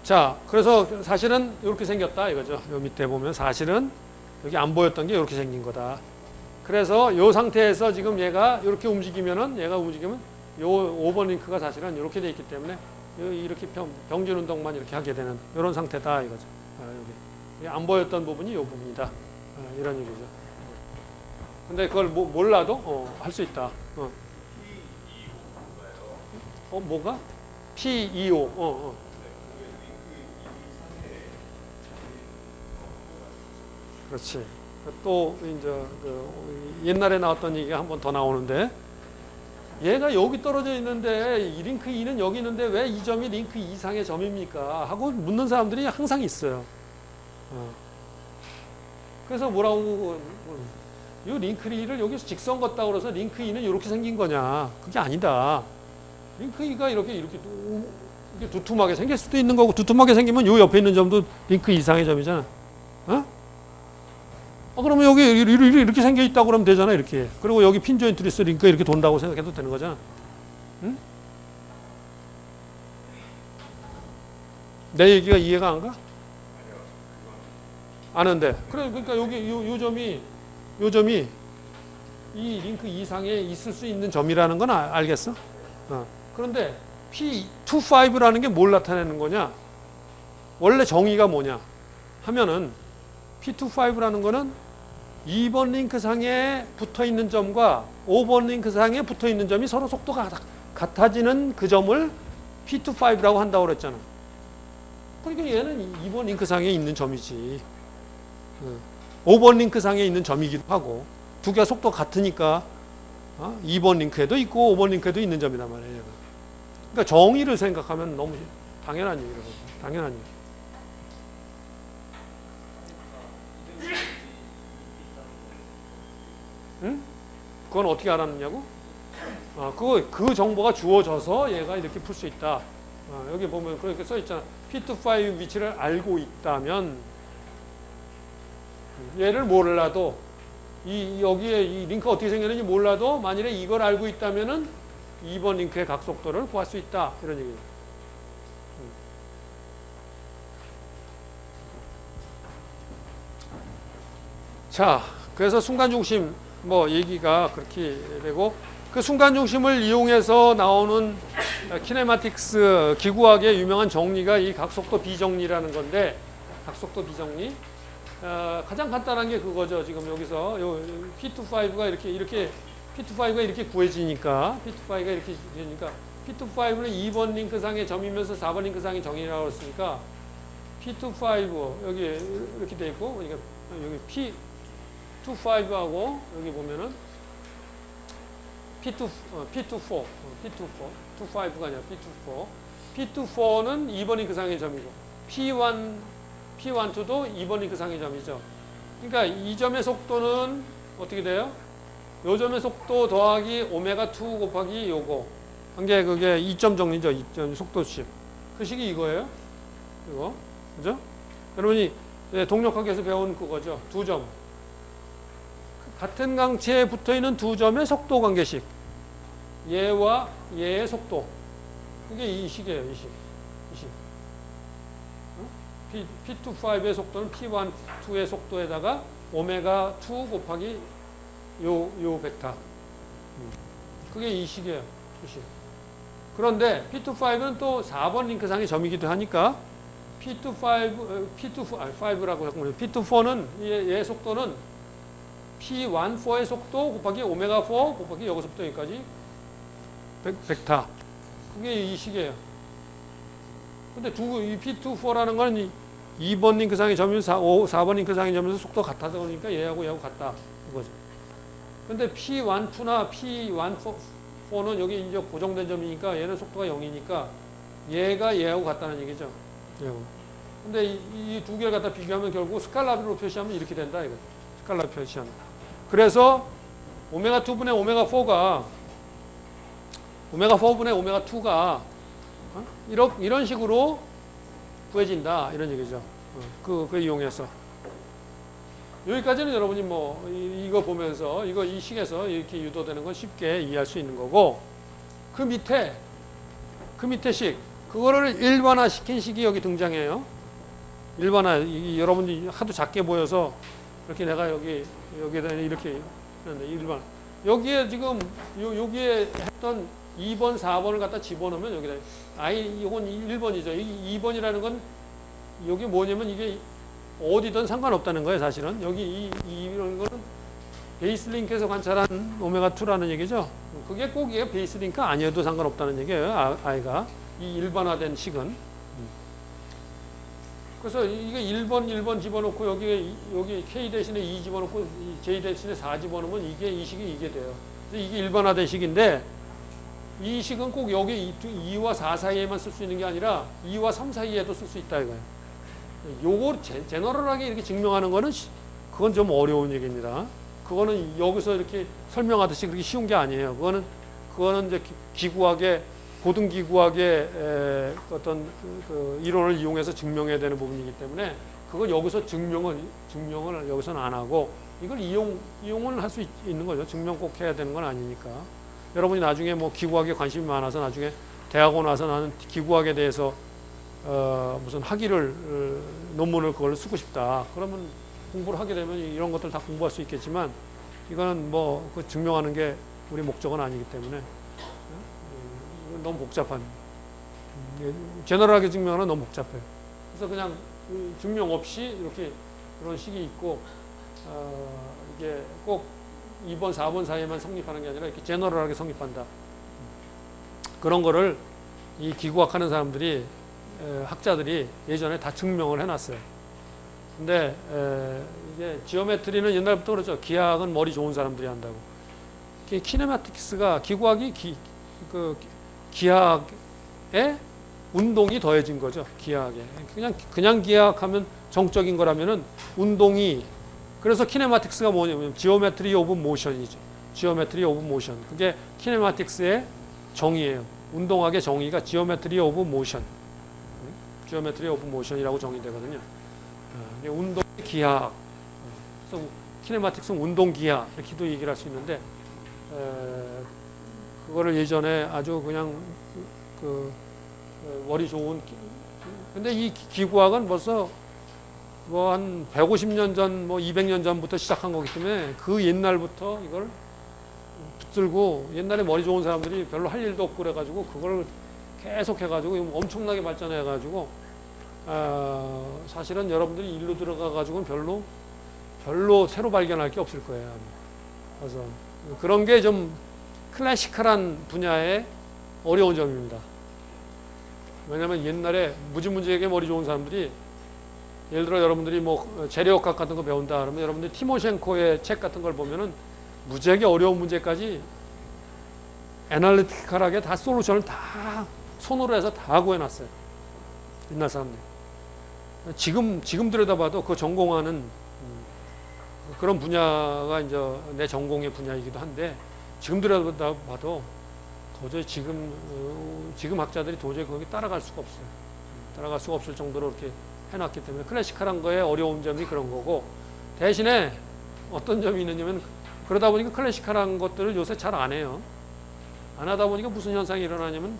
자, 그래서 사실은 이렇게 생겼다 이거죠. 요 밑에 보면 사실은 여기 안 보였던 게 이렇게 생긴 거다. 그래서 이 상태에서 지금 얘가 이렇게 움직이면은 요 5번 링크가 사실은 이렇게 돼 있기 때문에 이렇게 병진 운동만 이렇게 하게 되는 이런 상태다 이거죠. 여기 안 보였던 부분이 이 부분이다. 이런 얘기죠. 근데 그걸 몰라도 할 수 있다. 뭐가? P25. 그렇지. 또 이제 옛날에 나왔던 얘기가 한 번 더 나오는데 얘가 여기 떨어져 있는데 이 링크 2는 여기 있는데 왜 이 점이 링크 2 이상의 점입니까? 하고 묻는 사람들이 항상 있어요. 그래서 뭐라고 이 링크 2를 여기서 직선 걷다 그래서 링크 2는 이렇게 생긴 거냐? 그게 아니다. 링크 2가 이렇게 두툼하게 생길 수도 있는 거고 두툼하게 생기면 요 옆에 있는 점도 링크 이상의 점이잖아. 그러면 여기 이렇게 생겨 있다고 그러면 되잖아, 이렇게. 그리고 여기 핀 조인트 리스 링크가 이렇게 돈다고 생각해도 되는 거잖아. 응? 내 얘기가 이해가 안 가? 아는데. 그러니까 여기 요 점이 이 링크 이상에 있을 수 있는 점이라는 건 알겠어? 그런데 P25라는 게 뭘 나타내는 거냐? 원래 정의가 뭐냐? 하면은 P25라는 거는 2번 링크 상에 붙어 있는 점과 5번 링크 상에 붙어 있는 점이 서로 속도가 같아지는 그 점을 P25라고 한다고 그랬잖아. 그러니까 얘는 2번 링크 상에 있는 점이지. 5번 링크 상에 있는 점이기도 하고 두 개가 속도가 같으니까 2번 링크에도 있고 5번 링크에도 있는 점이란 말이에요. 그러니까 정의를 생각하면 너무 당연한 얘기거든요. 당연한 얘기. 응? 그건 어떻게 알았느냐고? 그 정보가 주어져서 얘가 이렇게 풀 수 있다. 여기 보면 그렇게 써 있잖아. P25 위치를 알고 있다면 얘를 몰라도 여기에 이 링크가 어떻게 생겼는지 몰라도 만일에 이걸 알고 있다면은 2번 링크의 각속도를 구할 수 있다. 이런 얘기죠. 자, 그래서 순간중심 얘기가 그렇게 되고 그 순간중심을 이용해서 나오는 키네마틱스 기구학의 유명한 정리가 이 각속도 비정리라는 건데 각속도 비정리 가장 간단한 게 그거죠. 지금 여기서 P25가 이렇게 P25가 이렇게 구해지니까 P25는 2번 링크 상의 점이면서 4번 링크 상의 정의라고 했으니까 P25 여기 이렇게 돼 있고 그러니까 여기 P25하고 여기 보면은 P24, 25가 아니라 P24는 2번 링크 상의 점이고 P12도 2번 링크 상의 점이죠. 그러니까 이 점의 속도는 어떻게 돼요? 요 점의 속도 더하기 오메가2 곱하기 요거 그게 2점 정리죠. 2점 속도식 그 식이 이거예요. 이거 그죠? 여러분이 동력학에서 배운 그거죠. 두 점 같은 강체에 붙어있는 두 점의 속도 관계식 얘와 얘의 속도 그게 이 식이에요. 이 식. P25의 속도는 P12의 속도에다가 오메가2 곱하기 요 벡터 그게 이 식이에요. 이 식. 그런데 P25는 또 4번 링크상의 점이기도 하니까 P25라고 했군요. P24는 얘의 속도는 P14의 속도 곱하기 오메가4 곱하기 여기 속도 여기까지 벡터 그게 이 식이에요. 근데 이 P24라는 건 2번 링크상의 점이면서 4번 링크상의 점에서 속도가 같아서 그러니까 얘하고 같다 이거죠. 근데 P12나 P14는 여기 이제 고정된 점이니까 얘는 속도가 0이니까 얘하고 같다는 얘기죠. 근데 이 두 개를 갖다 비교하면 결국 스칼라로 표시하면 이렇게 된다 이거. 스칼라 표시하면. 그래서 오메가2분의 오메가4가 오메가4분의 오메가2가 이런 식으로 구해진다 이런 얘기죠. 그 이용해서 여기까지는 여러분이 이거 보면서 이 식에서 이렇게 유도되는 건 쉽게 이해할 수 있는 거고 그 밑에 식 그거를 일반화시킨 식이 여기 등장해요. 일반화, 여러분이 하도 작게 보여서 이렇게 내가 여기에다 이렇게 했는데 일반. 여기에 지금 여기에 했던 2번, 4번을 갖다 집어넣으면 여기다 이건 1번이죠. 2번이라는 건 여기 뭐냐면 이게 어디든 상관없다는 거예요, 사실은. 여기 이런 거는 베이스링크에서 관찰한 오메가2라는 얘기죠. 그게 꼭 이게 베이스링크 아니어도 상관없다는 얘기예요, 아이가. 이 일반화된 식은. 그래서 이게 1번 집어넣고 여기 K 대신에 2 집어넣고 J 대신에 4 집어넣으면 이 식이 이게 돼요. 그래서 이게 일반화된 식인데 이 식은 꼭 여기 2와 4 사이에만 쓸 수 있는 게 아니라 2와 3 사이에도 쓸 수 있다 이거예요. 요거 제너럴하게 이렇게 증명하는 거는 그건 좀 어려운 얘기입니다. 그거는 여기서 이렇게 설명하듯이 그렇게 쉬운 게 아니에요. 그거는 이제 고등기구학의 어떤 그 이론을 이용해서 증명해야 되는 부분이기 때문에 그건 여기서 증명을 여기서는 안 하고 이걸 이용을 할 수 있는 거죠. 증명 꼭 해야 되는 건 아니니까. 여러분이 나중에 뭐 기구학에 관심이 많아서 나중에 대학원 와서 나는 기구학에 대해서 무슨 학위를 논문을 그걸 쓰고 싶다. 그러면 공부를 하게 되면 이런 것들 다 공부할 수 있겠지만 이거는 뭐 그 증명하는 게 우리 목적은 아니기 때문에 너무 복잡한 제너럴하게 증명하는 너무 복잡해요. 그래서 그냥 증명 없이 이렇게 그런 식이 있고 이게 꼭 2번, 4번 사이에만 성립하는 게 아니라 이렇게 제너럴하게 성립한다. 그런 거를 이 기구학하는 사람들이 학자들이 예전에 다 증명을 해놨어요. 근데 이게 지오메트리는 옛날부터 그렇죠. 기하학은 머리 좋은 사람들이 한다고. 키네마틱스가 기구학이 기하학에 운동이 더해진 거죠. 기하학에. 그냥 기하학하면 정적인 거라면은 운동이 그래서 키네마틱스가 뭐냐면 지오메트리 오브 모션이죠. 지오메트리 오브 모션. 그게 키네마틱스의 정의예요. 운동학의 정의가 지오메트리 오브 모션. 지오메트리 오브 모션이라고 정의되거든요. 운동의 기하학. 그래서 키네마틱스는 운동 기하 이렇게도 얘기를 할 수 있는데 그거를 예전에 아주 그냥 머리 좋은 근데 이 기구학은 벌써 뭐 한 150년 전, 뭐 200년 전부터 시작한 거기 때문에 그 옛날부터 이걸 붙들고 옛날에 머리 좋은 사람들이 별로 할 일도 없고 그래가지고 그걸 계속 해가지고 엄청나게 발전해가지고 사실은 여러분들이 일로 들어가가지고는 별로 새로 발견할 게 없을 거예요. 그래서 그런 게 좀 클래시컬한 분야의 어려운 점입니다. 왜냐하면 옛날에 무지문지하게 머리 좋은 사람들이 예를 들어 여러분들이 뭐 재료학학 같은 거 배운다 그러면 여러분들이 티모셴코의 책 같은 걸 보면은 무지하게 어려운 문제까지 애널리티컬하게 다 솔루션을 다 손으로 해서 다 구해놨어요. 옛날 사람들. 지금 들여다봐도 그 전공하는 그런 분야가 이제 내 전공의 분야이기도 한데 지금 들여다봐도 도저히 지금 학자들이 도저히 거기 따라갈 수가 없어요. 따라갈 수가 없을 정도로 이렇게 해놨기 때문에 클래시컬한 거에 어려운 점이 그런 거고 대신에 어떤 점이 있느냐면 그러다 보니까 클래시컬한 것들을 요새 잘 안 해요. 안 하다 보니까 무슨 현상이 일어나냐면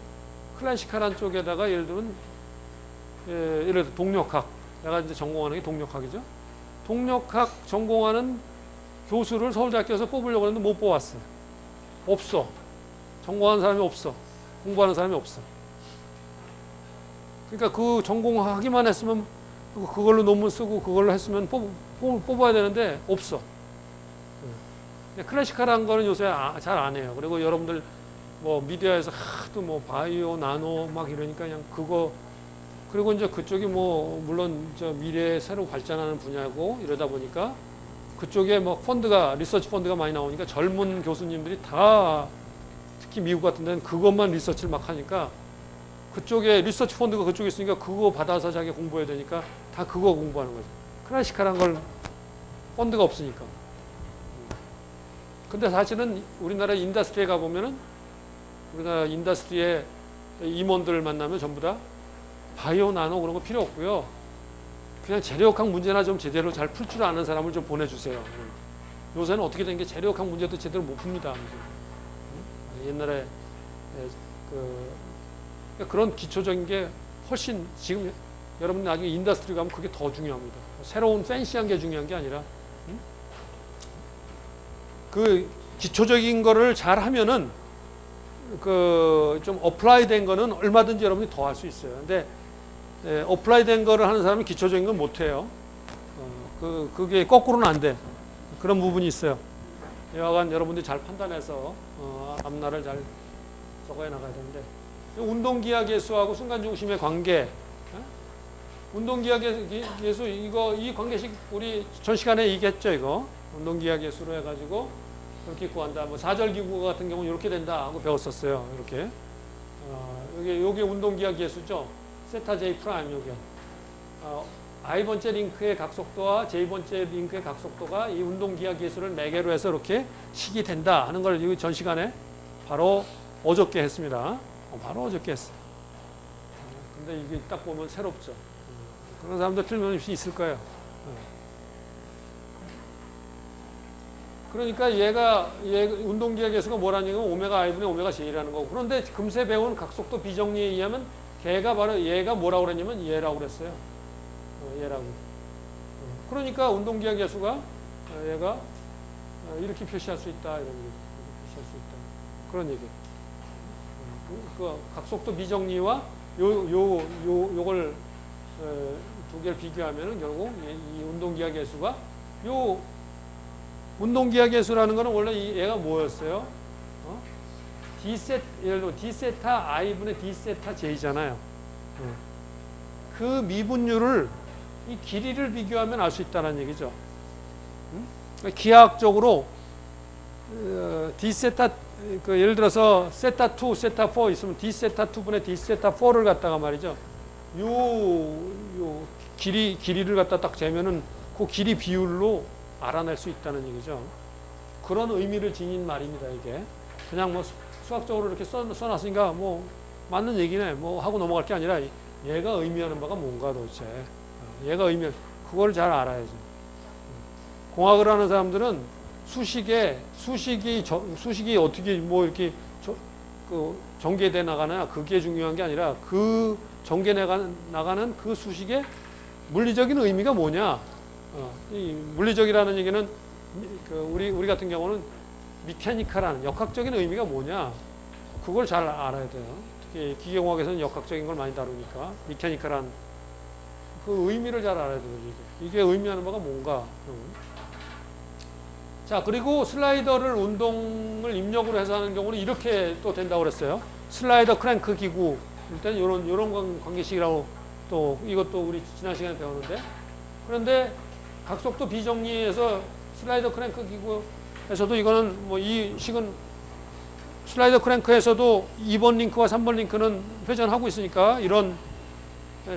클래시컬한 쪽에다가 예를 들어 동력학 내가 이제 전공하는 게 동력학이죠. 동력학 전공하는 교수를 서울대학교에서 뽑으려고 했는데 못 뽑았어요. 없어. 전공하는 사람이 없어. 공부하는 사람이 없어. 그러니까 그 전공하기만 했으면 그걸로 논문 쓰고 그걸로 했으면 뽑아야 되는데 없어. 클래시컬한 거는 요새 잘 안 해요. 그리고 여러분들 뭐 미디어에서 하도 뭐 바이오, 나노 막 이러니까 그냥 그거 그리고 이제 그쪽이 뭐 물론 저 미래에 새로 발전하는 분야고 이러다 보니까 그쪽에 뭐 리서치 펀드가 많이 나오니까 젊은 교수님들이 다 특히 미국 같은 데는 그것만 리서치를 막 하니까 그쪽에 리서치 펀드가 그쪽에 있으니까 그거 받아서 자기 공부해야 되니까 다 그거 공부하는 거죠. 클래시컬한 걸 펀드가 없으니까. 근데 사실은 우리나라 인더스트리에 가보면은 우리나라 인더스트리에 임원들 만나면 전부 다 바이오, 나노 그런 거 필요 없고요. 그냥 재료학학 문제나 좀 제대로 잘 풀 줄 아는 사람을 좀 보내주세요. 요새는 어떻게 된 게 재료학학 문제도 제대로 못 풉니다. 옛날에 그러니까 그런 기초적인 게 훨씬 지금 여러분 나중에 인더스트리 가면 그게 더 중요합니다. 새로운 팬시한 게 중요한 게 아니라 그 기초적인 거를 잘 하면은 그 좀 어플라이 된 거는 얼마든지 여러분이 더 할 수 있어요. 근데 어플라이 된 거를 하는 사람은 기초적인 건 못 해요. 그게 거꾸로는 안 돼. 그런 부분이 있어요. 여하간 여러분들이 잘 판단해서 앞날을 잘 적어야 나가야 되는데 운동기하 계수하고 순간중심의 관계 운동기하 계수 이 관계식 우리 전 시간에 얘기했죠. 이거 운동기하 계수로 해가지고 이렇게 구한다. 뭐 사절기구 같은 경우는 이렇게 된다 하고 배웠었어요. 이렇게 요게 운동기하 계수죠. 세타 J 프라임 요게 I번째 링크의 각속도와 J번째 링크의 각속도가 이 운동기하 계수를 매개로 해서 이렇게 식이 된다 하는 걸 전 시간에 바로 어저께 했습니다. 바로 어저께 했어요. 근데 이게 딱 보면 새롭죠. 그런 사람들 틀림없이 있을 거예요. 그러니까 얘가 운동기하 계수가 뭐라는 얘기는 오메가 I분의 오메가 J라는 거고. 그런데 금세 배운 각속도 비정리에 의하면 걔가 바로 얘가 뭐라고 그랬냐면 얘라고 그랬어요. 얘라고. 그러니까 운동기하 계수가 얘가 이렇게 표시할 수 있다. 이런 얘기. 표시할 수 있다. 그런 얘기. 그 각속도 비정리와 요걸 두 개를 비교하면은 결국 이 운동기하 계수가 운동기하 계수라는 거는 원래 얘가 뭐였어요? 예를 들어 D세타 I분의 D세타 J잖아요. 그 미분율을 이 길이를 비교하면 알 수 있다는 얘기죠. 그러니까 기하학적으로 D세타 예를 들어서 세타 2, 세타 4 있으면 D세타 2분의 D세타 4를 갖다가 말이죠. 요 길이를 갖다 딱 재면은 그 길이 비율로 알아낼 수 있다는 얘기죠. 그런 의미를 지닌 말입니다, 이게. 그냥 뭐 수학적으로 이렇게 써놨으니까 뭐 맞는 얘기네 뭐 하고 넘어갈 게 아니라 얘가 의미하는 바가 뭔가 도대체. 얘가 그걸 잘 알아야지. 공학을 하는 사람들은 수식이 어떻게 뭐 이렇게 전개돼 나가나 그게 중요한 게 아니라 그 전개 나가는 그 수식의 물리적인 의미가 뭐냐. 이 물리적이라는 얘기는 우리 같은 경우는 미케니컬한 역학적인 의미가 뭐냐. 그걸 잘 알아야 돼요. 특히 기계공학에서는 역학적인 걸 많이 다루니까 미케니컬한 그 의미를 잘 알아야 돼요. 이게 의미하는 바가 뭔가. 자, 그리고 슬라이더를 운동을 입력으로 해서 하는 경우는 이렇게 또 된다고 그랬어요. 슬라이더 크랭크 기구. 일단 요런 관계식이라고 또 이것도 우리 지난 시간에 배웠는데. 그런데 각속도 비정리에서 슬라이더 크랭크 기구에서도 이거는 뭐 이 식은 슬라이더 크랭크에서도 2번 링크와 3번 링크는 회전하고 있으니까 이런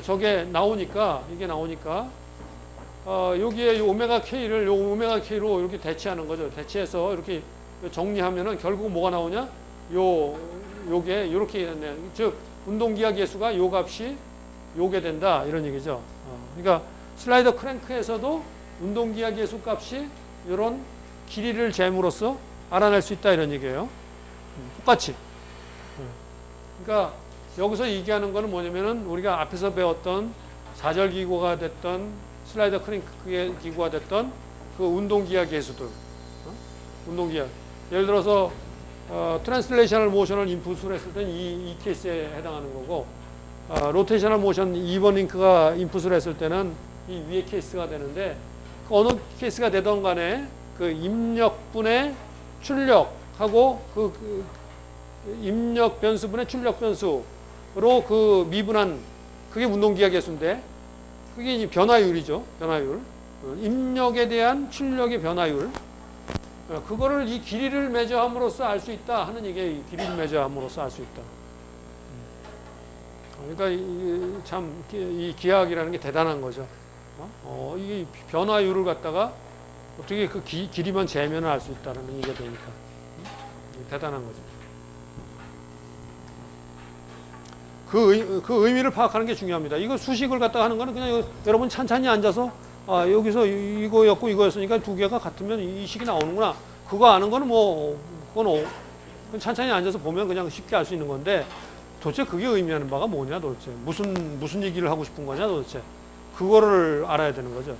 저게 나오니까 이게 나오니까 여기에 오메가 K로 이렇게 대체하는 거죠. 대체해서 이렇게 정리하면은 결국 뭐가 나오냐? 요게 이렇게 됐네. 즉 운동기하 계수가 요 값이 요게 된다 이런 얘기죠. 그러니까 슬라이더 크랭크에서도 운동기하 계수 값이 이런 길이를 잼으로써 알아낼 수 있다 이런 얘기예요. 똑같이. 그러니까 여기서 얘기하는 거는 뭐냐면은 우리가 앞에서 배웠던 사절기구가 됐던 슬라이더 크랭크 기구가 됐던 그 운동기하 계수들. 운동기하. 예를 들어서 트랜슬레이셔널 모션을 인풋을 했을 때는 이 케이스에 해당하는 거고 로테이셔널 모션 2번 링크가 인풋을 했을 때는 이 위에 케이스가 되는데 그 어느 케이스가 되던 간에 그 입력분의 출력하고 그 입력 변수분의 출력 변수로 그 미분한 그게 운동기하 계수인데 그게 이제 변화율이죠. 변화율. 입력에 대한 출력의 변화율. 그거를 이 길이를 매저함으로써 알 수 있다 하는 얘기에 길이를 매저함으로써 알 수 있다. 그러니까 참 이 기하학이라는 게 대단한 거죠. 이 변화율을 갖다가 어떻게 그 길이만 재면 알 수 있다는 얘기가 되니까 대단한 거죠. 그 의미를 파악하는 게 중요합니다. 이거 수식을 갖다가 하는 거는 그냥 여러분 찬찬히 앉아서 여기서 이거였고 이거였으니까 두 개가 같으면 이 식이 나오는구나. 그거 아는 거는 뭐 그건 찬찬히 앉아서 보면 그냥 쉽게 알 수 있는 건데 도대체 그게 의미하는 바가 뭐냐 도대체 무슨 얘기를 하고 싶은 거냐 도대체 그거를 알아야 되는 거죠.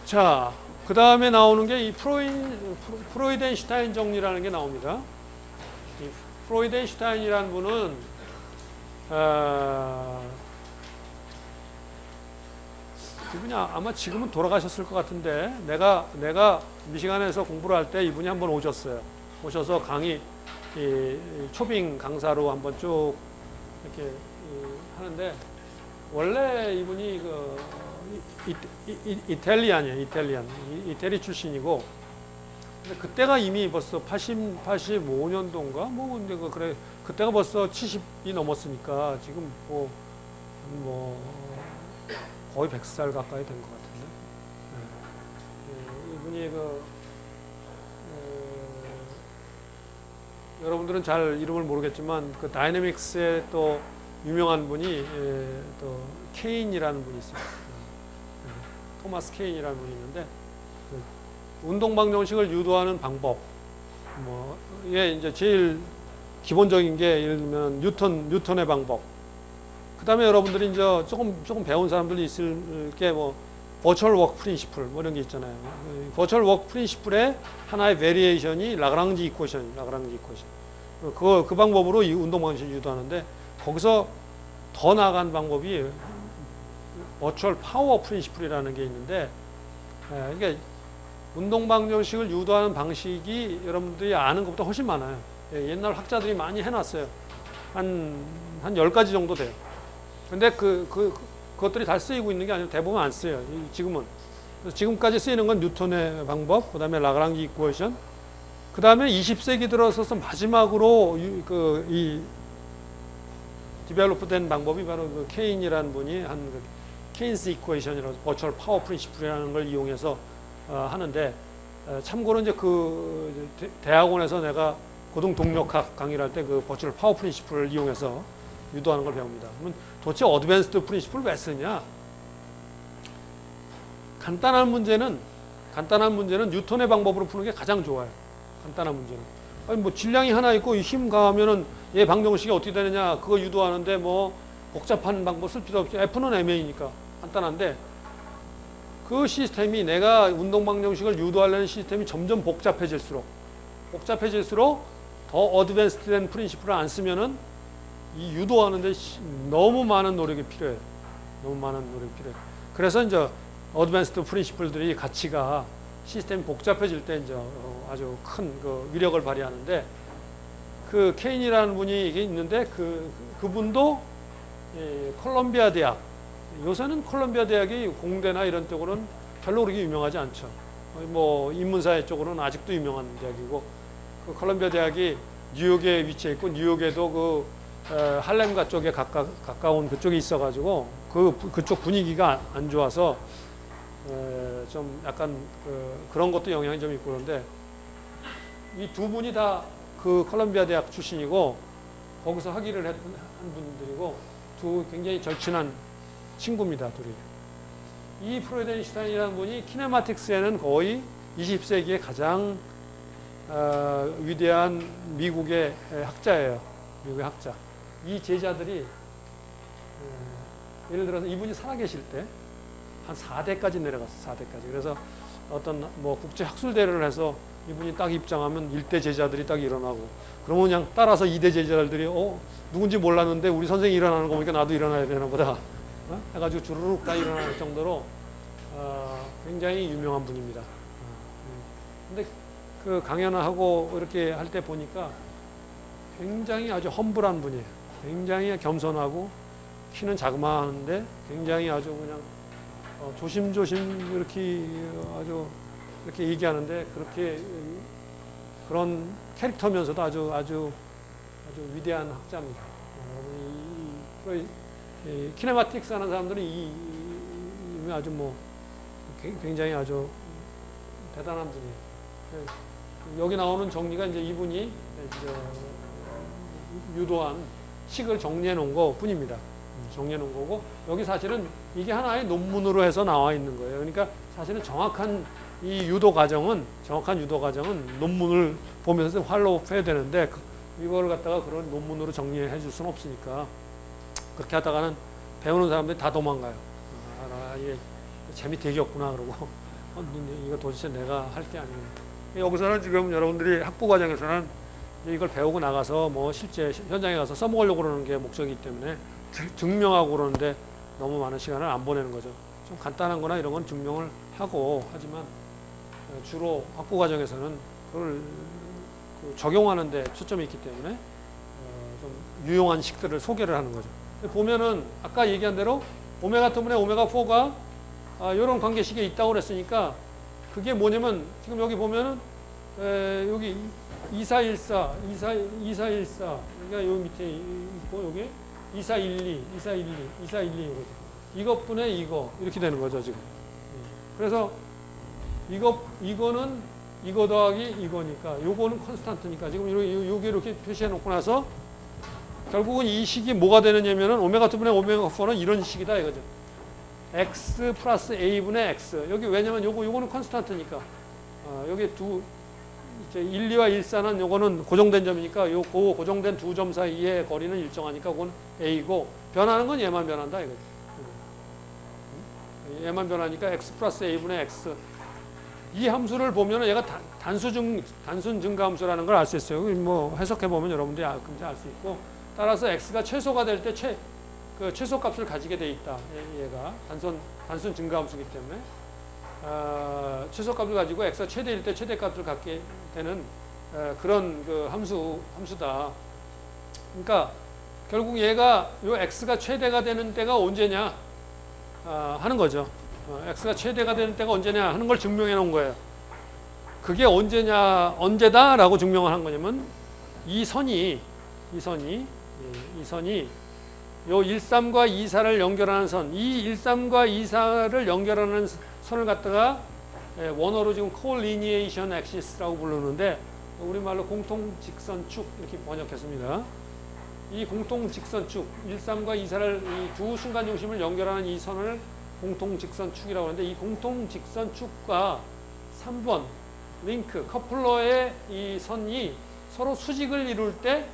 자, 그 다음에 나오는 게 이 프로이덴슈타인 정리라는 게 나옵니다. 이 프로이덴슈타인이라는 분은 이분이 아마 지금은 돌아가셨을 것 같은데 내가 미시간에서 공부를 할 때 이분이 한번 오셨어요. 오셔서 강의 초빙 강사로 한번 쭉 이렇게 하는데 원래 이분이 이탈리안이에요. 이태리 출신이고 근데 그때가 이미 벌써 85년도인가 뭐 근데 그래 그때가 벌써 70이 넘었으니까 지금 뭐 거의 100살 가까이 된 것 같은데 이분이 여러분들은 잘 이름을 모르겠지만 그 다이내믹스의 또 유명한 분이 또 케인이라는 분이 있어요. 토마스 케인이라는 분이 있는데 운동 방정식을 유도하는 방법 뭐에 이제 제일 기본적인 게 예를 들면 뉴턴의 방법. 그다음에 여러분들이 이제 조금 배운 사람들이 있을 게 뭐 버추얼 워크 프린시플 뭐 이런 게 있잖아요. 버추얼 워크 프린시플의 하나의 베리에이션이 라그랑지 이퀘션. 그 방법으로 이 운동 방식을 유도하는데 거기서 더 나아간 방법이 버추얼 파워 프린시플이라는 게 있는데 그러니까 운동 방정식을 유도하는 방식이 여러분들이 아는 것보다 훨씬 많아요. 옛날 학자들이 많이 해놨어요. 한 10가지 정도 돼요. 근데 그것들이 다 쓰이고 있는 게 아니고 대부분 안 쓰여요. 지금은. 그래서 지금까지 쓰이는 건 뉴턴의 방법, 그 다음에 라그랑지 이퀘이션, 그 다음에 20세기 들어서서 마지막으로 이 디벨로프된 방법이 바로 그 케인이라는 분이 한 케인스 이퀘이션이라고 버추얼 파워 프린시플이라는 걸 이용해서 하는데 참고로 이제 그 대학원에서 내가 고등 동력학 강의를 할 때 그 버추얼 파워 프린시플을 이용해서 유도하는 걸 배웁니다. 그러면 도대체 어드밴스드 프린시플을 왜 쓰냐? 간단한 문제는 뉴턴의 방법으로 푸는 게 가장 좋아요. 간단한 문제는. 아니 뭐 질량이 하나 있고 힘 가하면은 얘 방정식이 어떻게 되느냐 그거 유도하는데 뭐 복잡한 방법 쓸 필요 없죠. F는 MA니까 간단한데 그 시스템이 내가 운동 방정식을 유도하려는 시스템이 점점 복잡해질수록 더 어드밴스드된 프린시플을 안 쓰면은 이 유도하는데 너무 많은 노력이 필요해요. 그래서 이제 어드밴스드 프린시플들이 가치가 시스템이 복잡해질 때 이제 아주 큰 그 위력을 발휘하는데 그 케인이라는 분이 있는데 그분도 콜롬비아 대학 요새는 콜롬비아 대학이 공대나 이런 쪽으로는 별로 그렇게 유명하지 않죠. 뭐 인문사회 쪽으로는 아직도 유명한 대학이고 그 콜롬비아 대학이 뉴욕에 위치해 있고 뉴욕에도 할렘가 쪽에 가까운 그쪽에 있어가지고 그쪽 분위기가 안 좋아서 좀 약간 그런 것도 영향이 좀 있고 그런데 이 두 분이 다 그 콜롬비아 대학 출신이고 거기서 학위를 한 분들이고 두 굉장히 절친한 친구입니다, 둘이. 이 프로이덴슈타인이라는 분이 키네마틱스에는 거의 20세기의 가장 위대한 미국의 학자예요. 미국의 학자. 이 제자들이 예를 들어서 이분이 살아계실 때 한 4대까지 내려갔어요. 4대까지. 그래서 어떤 뭐 국제 학술대회를 해서 이분이 딱 입장하면 1대 제자들이 딱 일어나고 그러면 그냥 따라서 2대 제자들이 누군지 몰랐는데 우리 선생이 일어나는 거 보니까 나도 일어나야 되나 보다 해가지고 주르륵 다 일어날 정도로 굉장히 유명한 분입니다. 근데 그 강연하고 이렇게 할 때 보니까 굉장히 아주 험불한 분이에요. 굉장히 겸손하고 키는 자그마한데 굉장히 아주 그냥 조심조심 이렇게 아주 이렇게 얘기하는데 그렇게 그런 캐릭터면서도 아주 위대한 학자입니다. 이 키네마틱스 하는 사람들은 이 아주 뭐 굉장히 아주 대단한 분이에요. 여기 나오는 정리가 이제 이분이 이제 유도한 식을 정리해 놓은 것 뿐입니다. 정리해 놓은 거고 여기 사실은 이게 하나의 논문으로 해서 나와 있는 거예요. 그러니까 사실은 정확한 유도 과정은 논문을 보면서 팔로우 해야 되는데 이걸 갖다가 그런 논문으로 정리해 줄 수는 없으니까 그렇게 하다가는 배우는 사람들이 다 도망가요. 이게 재미 되게 없구나 그러고 이거 도대체 내가 할 게 아니에요. 여기서는 지금 여러분들이 학부 과정에서는 이걸 배우고 나가서 뭐 실제 현장에 가서 써먹으려고 그러는 게 목적이기 때문에 증명하고 그러는데 너무 많은 시간을 안 보내는 거죠. 좀 간단한 거나 이런 건 증명을 하고 하지만 주로 학부 과정에서는 그걸 적용하는 데 초점이 있기 때문에 좀 유용한 식들을 소개를 하는 거죠. 보면은 아까 얘기한 대로 오메가 때문에 오메가4가 이런 관계식에 있다고 그랬으니까 그게 뭐냐면 지금 여기 보면은 여기 2414 그러니까 여기 밑에 있고 여기 2412 이것분의 이거 이렇게 되는 거죠 지금. 그래서 이거는 이거 더하기 이거니까 요거는 컨스탄트니까 지금 요게 이렇게 표시해 놓고 나서 결국은 이 식이 뭐가 되느냐면은 오메가2분의 오메가4는 이런 식이다 이거죠. x 플러스 a분의 x. 여기 왜냐면 요거는 컨스탄트니까. 여기 이제 1, 2와 1, 4는 요거는 고정된 점이니까 요 고정된 두 점 사이의 거리는 일정하니까 그건 a고 변하는 건 얘만 변한다 이거죠. 얘만 변하니까 x 플러스 a분의 x. 이 함수를 보면은 얘가 단순 증가함수라는 걸 알 수 있어요. 뭐 해석해 보면 여러분들이 알 수 있고 따라서 x가 최소가 될 때 최소값을 가지게 돼 있다. 얘가 단순 증가함수이기 때문에 최소값을 가지고 x가 최대일 때 최대값을 갖게 되는 그런 그 함수다. 그러니까 결국 얘가 요 x가 최대가 되는 때가 언제냐 하는 거죠. x가 최대가 되는 때가 언제냐 하는 걸 증명해 놓은 거예요. 그게 언제다라고 증명을 한 거냐면 이 선이 요 13과 24를 연결하는 선, 이 13과 24를 연결하는 선을 갖다가 원어로 지금 콜리니에이션 액시스라고 부르는데 우리말로 공통직선축 이렇게 번역했습니다. 이 공통직선축, 13과 24를 이 두 순간중심을 연결하는 이 선을 공통직선축이라고 하는데 이 공통직선축과 3번 링크, 커플러의 이 선이 서로 수직을 이룰 때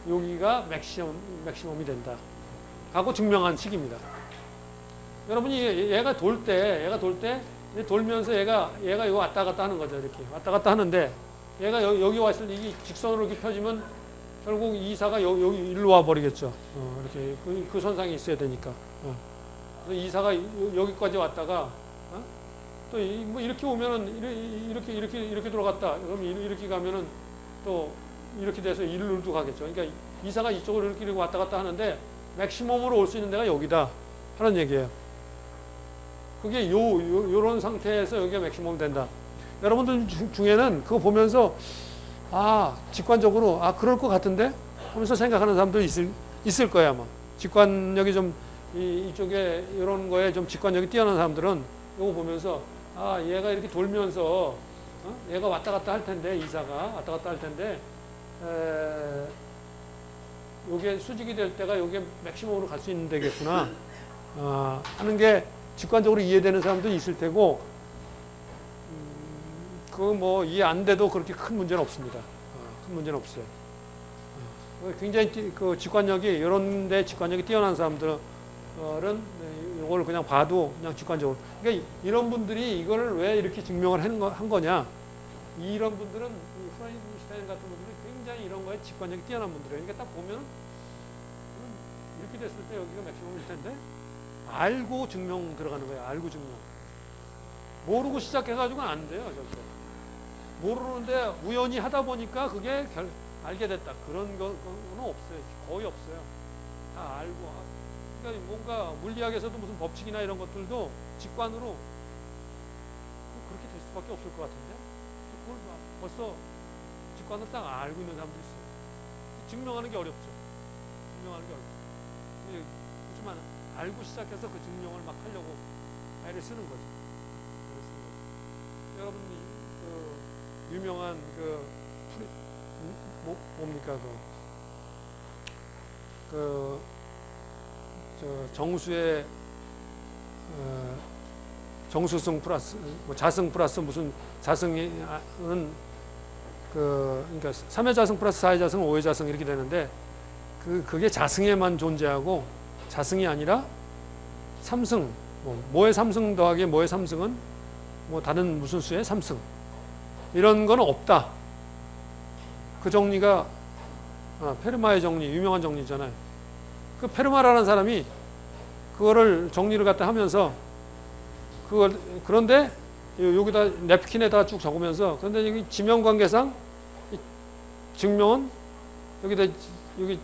여기가 맥시멈이 된다. 하고 증명한 식입니다. 여러분이 얘가 돌 때 돌면서 얘가 이거 왔다 갔다 하는 거죠. 이렇게 왔다 갔다 하는데 얘가 여기 왔을 때 이게 직선으로 이렇게 펴지면 결국 이사가 여기 일로 와 버리겠죠. 이렇게 그 선상에 있어야 되니까. 그래서 이사가 여기까지 왔다가 또 뭐 이렇게 오면은 이렇게 들어갔다. 그럼 이렇게 가면은 또 이렇게 돼서 일로도 가겠죠. 그러니까 이사가 이쪽으로 이렇게 왔다 갔다 하는데 맥시멈으로 올 수 있는 데가 여기다 하는 얘기예요. 그게 요런 상태에서 여기가 맥시멈 된다. 여러분들 중에는 그거 보면서 직관적으로 그럴 것 같은데 하면서 생각하는 사람도 있을 거예요 아마. 직관력이 좀 이쪽에 이런 거에 좀 직관력이 뛰어난 사람들은 이거 보면서 얘가 이렇게 돌면서 얘가 왔다 갔다 할 텐데 이사가 왔다 갔다 할 텐데 요게 수직이 될 때가 요게 맥시멈으로 갈 수 있는 데겠구나 하는 게 직관적으로 이해되는 사람도 있을 테고 그거 뭐 이해 안 돼도 그렇게 큰 문제는 없습니다. 큰 문제는 없어요. 굉장히 그 직관력이 이런 데 직관력이 뛰어난 사람들은 이걸 그냥 봐도 그냥 직관적으로 그러니까 이런 분들이 이거를 왜 이렇게 증명을 한 거냐 이런 분들은 프라이드슈타인 같은 분들이 굉장히 이런 거에 직관력이 뛰어난 분들이에요. 그러니까 딱 보면 이렇게 됐을 때 여기가 맥시멈일 텐데 알고 증명 들어가는 거예요. 알고 증명. 모르고 시작해가지고는 안 돼요. 절대. 모르는데 우연히 하다 보니까 그게 알게 됐다. 그런 거는 없어요. 거의 없어요. 다 알고. 그러니까 뭔가 물리학에서도 무슨 법칙이나 이런 것들도 직관으로 그렇게 될 수밖에 없을 것 같은데 그걸 벌써 직관으로 딱 알고 있는 사람도 있어요. 증명하는 게 어렵죠. 증명하는 게 어렵죠. 그렇지만 알고 시작해서 그 증명을 막 하려고 애를 쓰는 거죠. 여러분이 그 유명한 뭡니까 정수의 정수성 플러스 자승 플러스 무슨 자승은 그러니까 3의 자승 플러스 4의 자승, 5의 자승 이렇게 되는데 그게 자승에만 존재하고 자승이 아니라 삼승, 뭐의 삼승 더하기 뭐의 삼승은 뭐 다른 무슨 수의 삼승 이런 건 없다. 그 정리가 페르마의 정리, 유명한 정리잖아요. 그 페르마라는 사람이 그거를 정리를 갖다 하면서 그런데 여기다 냅킨에다가 쭉 적으면서 그런데 여기 지명관계상 증명은 여기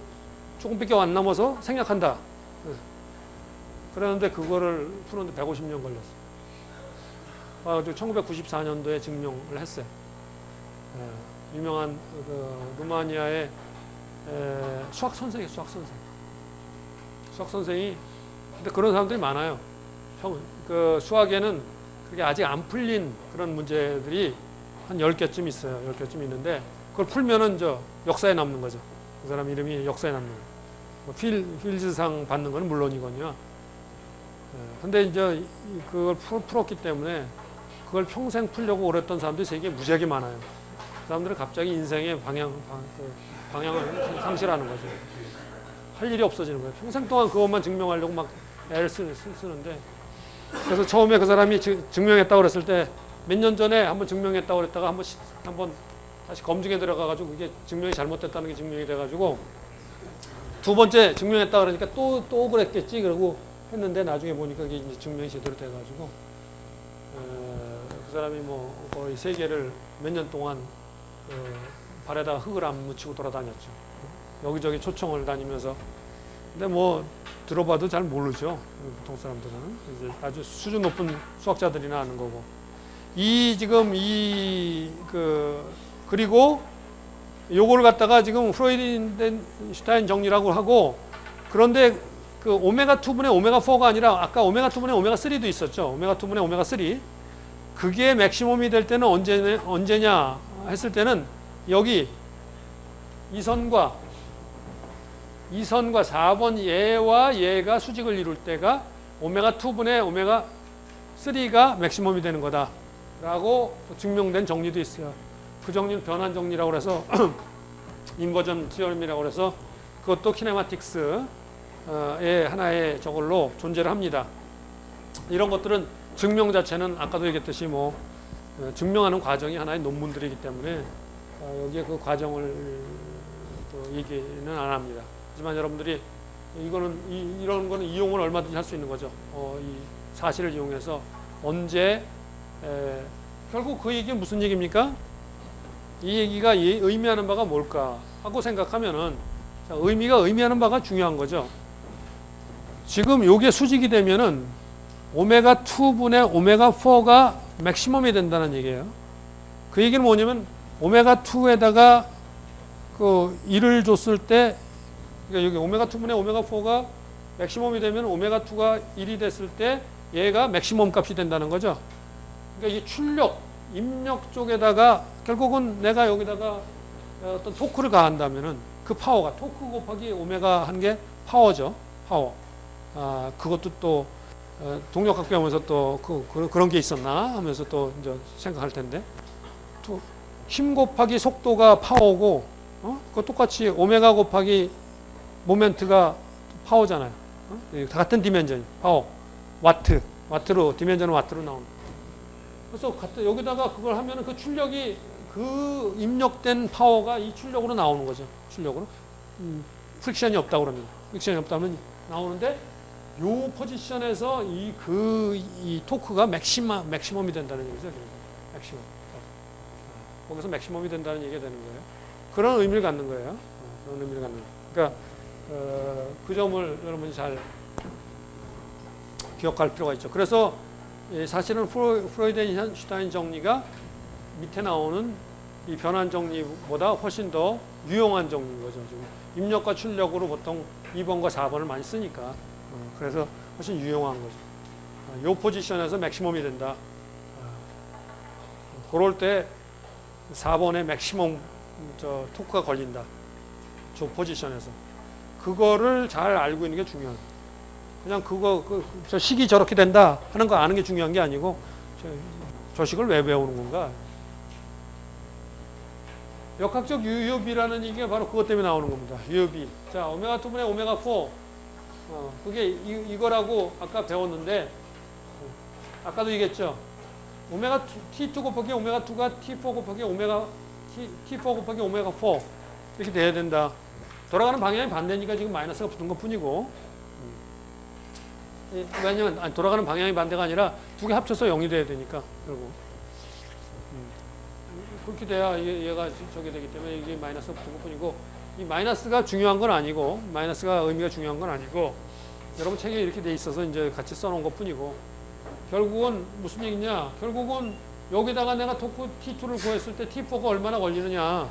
조금밖에 안 남아서 생략한다. 그러는데 그거를 푸는데 150년 걸렸어요. 1994년도에 증명을 했어요. 유명한 루마니아의 수학 선생이 근데 그런 사람들이 많아요. 수학에는 그게 아직 안 풀린 그런 문제들이 한 10개쯤 있어요. 10개쯤 있는데 그걸 풀면은 역사에 남는 거죠. 그 사람 이름이 역사에 남는 거예요. 필즈상 받는 건 물론이거든요. 근데 이제 그걸 풀었기 때문에 그걸 평생 풀려고 오랬던 사람들이 세계에 무지하게 많아요. 그 사람들은 갑자기 인생의 방향을 상실하는 거죠. 할 일이 없어지는 거예요. 평생 동안 그것만 증명하려고 막 애를 쓰는데 그래서 처음에 그 사람이 증명했다고 그랬을 때 몇 년 전에 한번 증명했다고 그랬다가 한번 다시 검증에 들어가가지고 이게 증명이 잘못됐다는 게 증명이 돼가지고 두 번째 증명했다고 그러니까 또 그랬겠지 그러고 했는데 나중에 보니까 이게 이제 증명이 제대로 돼가지고 그 사람이 뭐 거의 세계를 몇 년 동안 발에다가 흙을 안 묻히고 돌아다녔죠. 여기저기 초청을 다니면서 근데 뭐 들어봐도 잘 모르죠. 보통 사람들은 이제 아주 수준 높은 수학자들이나 아는 거고 그리고 요거를 갖다가 지금 프로이덴슈타인 정리라고 하고 그런데 그 오메가 2분의 오메가 4가 아니라 아까 오메가 2분의 오메가 3도 있었죠. 오메가 2분의 오메가 3 그게 맥시멈이 될 때는 언제냐 했을 때는 여기 이선과 4번 얘와 얘가 수직을 이룰 때가 오메가 2분의 오메가 3가 맥시멈이 되는 거다 라고 증명된 정리도 있어요. 그 정리는 변환 정리라고 해서 인버전 티어럼이라고 해서 그것도 키네마틱스의 하나의 저걸로 존재를 합니다. 이런 것들은 증명 자체는 아까도 얘기했듯이 뭐 증명하는 과정이 하나의 논문들이기 때문에 여기에 그 과정을 또 얘기는 안 합니다. 하지만 여러분들이 이런 거는 이용을 얼마든지 할 수 있는 거죠. 이 사실을 이용해서 언제 결국 그 얘기는 무슨 얘기입니까? 이 얘기가 의미하는 바가 뭘까 하고 생각하면은 의미하는 바가 중요한 거죠. 지금 요게 수직이 되면은 오메가 2분의 오메가 4가 맥시멈이 된다는 얘기예요. 그 얘기는 뭐냐면 오메가 2에다가 그 1을 줬을 때 그러니까 여기 오메가 2분의 오메가 4가 맥시멈이 되면 오메가 2가 1이 됐을 때 얘가 맥시멈 값이 된다는 거죠. 그러니까 이 출력, 입력 쪽에다가 결국은 내가 여기다가 어떤 토크를 가한다면은 그 파워가 토크 곱하기 오메가 한 게 파워죠. 파워. 그것도 또 동력학 배우면서 또 그런 게 있었나 하면서 또 이제 생각할 텐데 또 힘 곱하기 속도가 파워고 그거 똑같이 오메가 곱하기 모멘트가 파워잖아요. 다 같은 디멘전 파워 와트로 디멘전은 와트로 나오는. 그래서 여기다가 그걸 하면은 그 출력이 그 입력된 파워가 이 출력으로 나오는 거죠. 출력으로 프릭션이 없다고 그러면 프릭션이 없다면 나오는데 요 포지션에서 이 토크가 맥시멈이 된다는 얘기죠. 맥시멈. 거기서 맥시멈이 된다는 얘기가 되는 거예요. 그런 의미를 갖는 거예요. 그런 의미를 갖는 거예요. 그러니까 그 점을 여러분이 잘 기억할 필요가 있죠. 그래서 사실은 프로이덴슈타인 정리가 밑에 나오는 이 변환 정리보다 훨씬 더 유용한 정리인 거죠. 지금 입력과 출력으로 보통 2번과 4번을 많이 쓰니까 그래서 훨씬 유용한 거죠. 이 포지션에서 맥시멈이 된다. 그럴 때 4번에 맥시멈 토크가 걸린다. 저 포지션에서. 그거를 잘 알고 있는 게 중요해요. 그냥 저 식이 저렇게 된다 하는 거 아는 게 중요한 게 아니고 저 식을 왜 배우는 건가. 역학적 유효비라는 얘기가 바로 그것 때문에 나오는 겁니다. 유효비. 자, 오메가2분의 오메가4. 그게 이거라고 아까 배웠는데, 아까도 얘기했죠. 오메가 T2 곱하기 오메가2가 T4 곱하기 T4 곱하기 오메가4. 이렇게 돼야 된다. 돌아가는 방향이 반대니까 지금 마이너스가 붙은 것 뿐이고. 왜냐면, 돌아가는 방향이 반대가 아니라 두 개 합쳐서 0이 돼야 되니까, 결국. 그렇게 돼야 얘가 저게 되기 때문에 이게 마이너스가 붙은 것 뿐이고, 이 마이너스가 중요한 건 아니고, 마이너스가 의미가 중요한 건 아니고, 여러분 책에 이렇게 돼 있어서 이제 같이 써놓은 것 뿐이고, 결국은 무슨 얘기냐? 결국은 여기다가 내가 토크 T2를 구했을 때 T4가 얼마나 걸리느냐?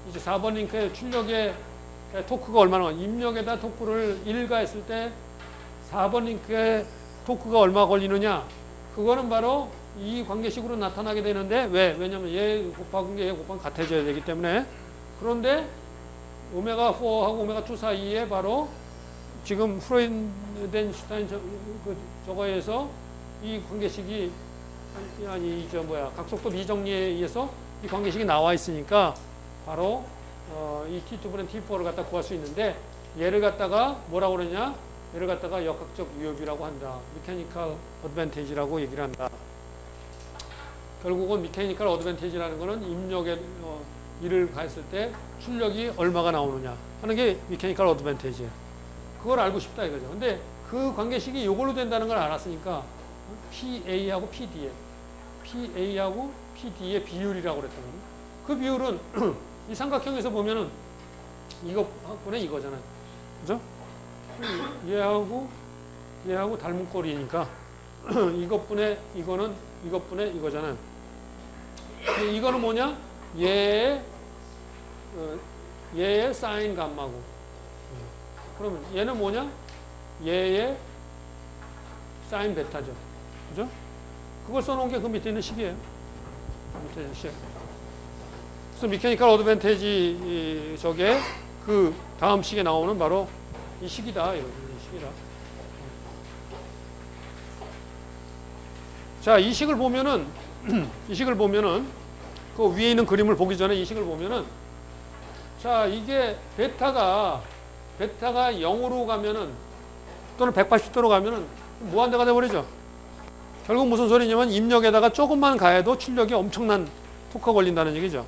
이제 4번 링크의 출력의 토크가 얼마나 입력에다 토크를 1가 했을 때 4번 링크의 토크가 얼마 걸리느냐? 그거는 바로 이 관계식으로 나타나게 되는데 왜? 왜냐면 얘 곱하기 얘 곱하기 같아져야 되기 때문에. 그런데 오메가4하고 오메가2 사이에 바로 지금 프로이덴슈타인 저거에서 이 관계식이 각속도 비정리에 의해서 이 관계식이 나와 있으니까 바로 이 T2분의 T4를 갖다 구할 수 있는데 얘를 갖다가 뭐라고 그러냐? 얘를 갖다가 역학적 유효비라고 한다. 미케니컬 어드밴티지라고 얘기를 한다. 결국은 미케니컬 어드밴티지라는 거는 입력에 일을 가했을 때 출력이 얼마가 나오느냐 하는 게 미케니컬 어드밴티지예요. 그걸 알고 싶다 이거죠. 근데 그 관계식이 이걸로 된다는 걸 알았으니까 PA하고 PD하고 PD의 비율이라고 그랬던 거예요. 그 비율은 이 삼각형에서 보면은 이것분의 이거잖아요. 그죠? 얘하고 닮은 꼴이니까 이것분의 이거잖아요. 이거는 뭐냐? 얘의 사인 감마고. 그러면 얘는 뭐냐? 얘의 사인 베타죠. 그죠? 그걸 써놓은 게 그 밑에 있는 식이에요. 밑에 있는 식. 그래서 미케니컬 어드밴티지 저게 그 다음 식에 나오는 바로 이 식이다. 이 식이다. 자, 이 식을 보면은 그 위에 있는 그림을 보기 전에 이 식을 보면은 자, 이게 베타가 0으로 가면은 또는 180도로 가면은 무한대가 돼버리죠. 결국 무슨 소리냐면 입력에다가 조금만 가해도 출력이 엄청난 토크가 걸린다는 얘기죠.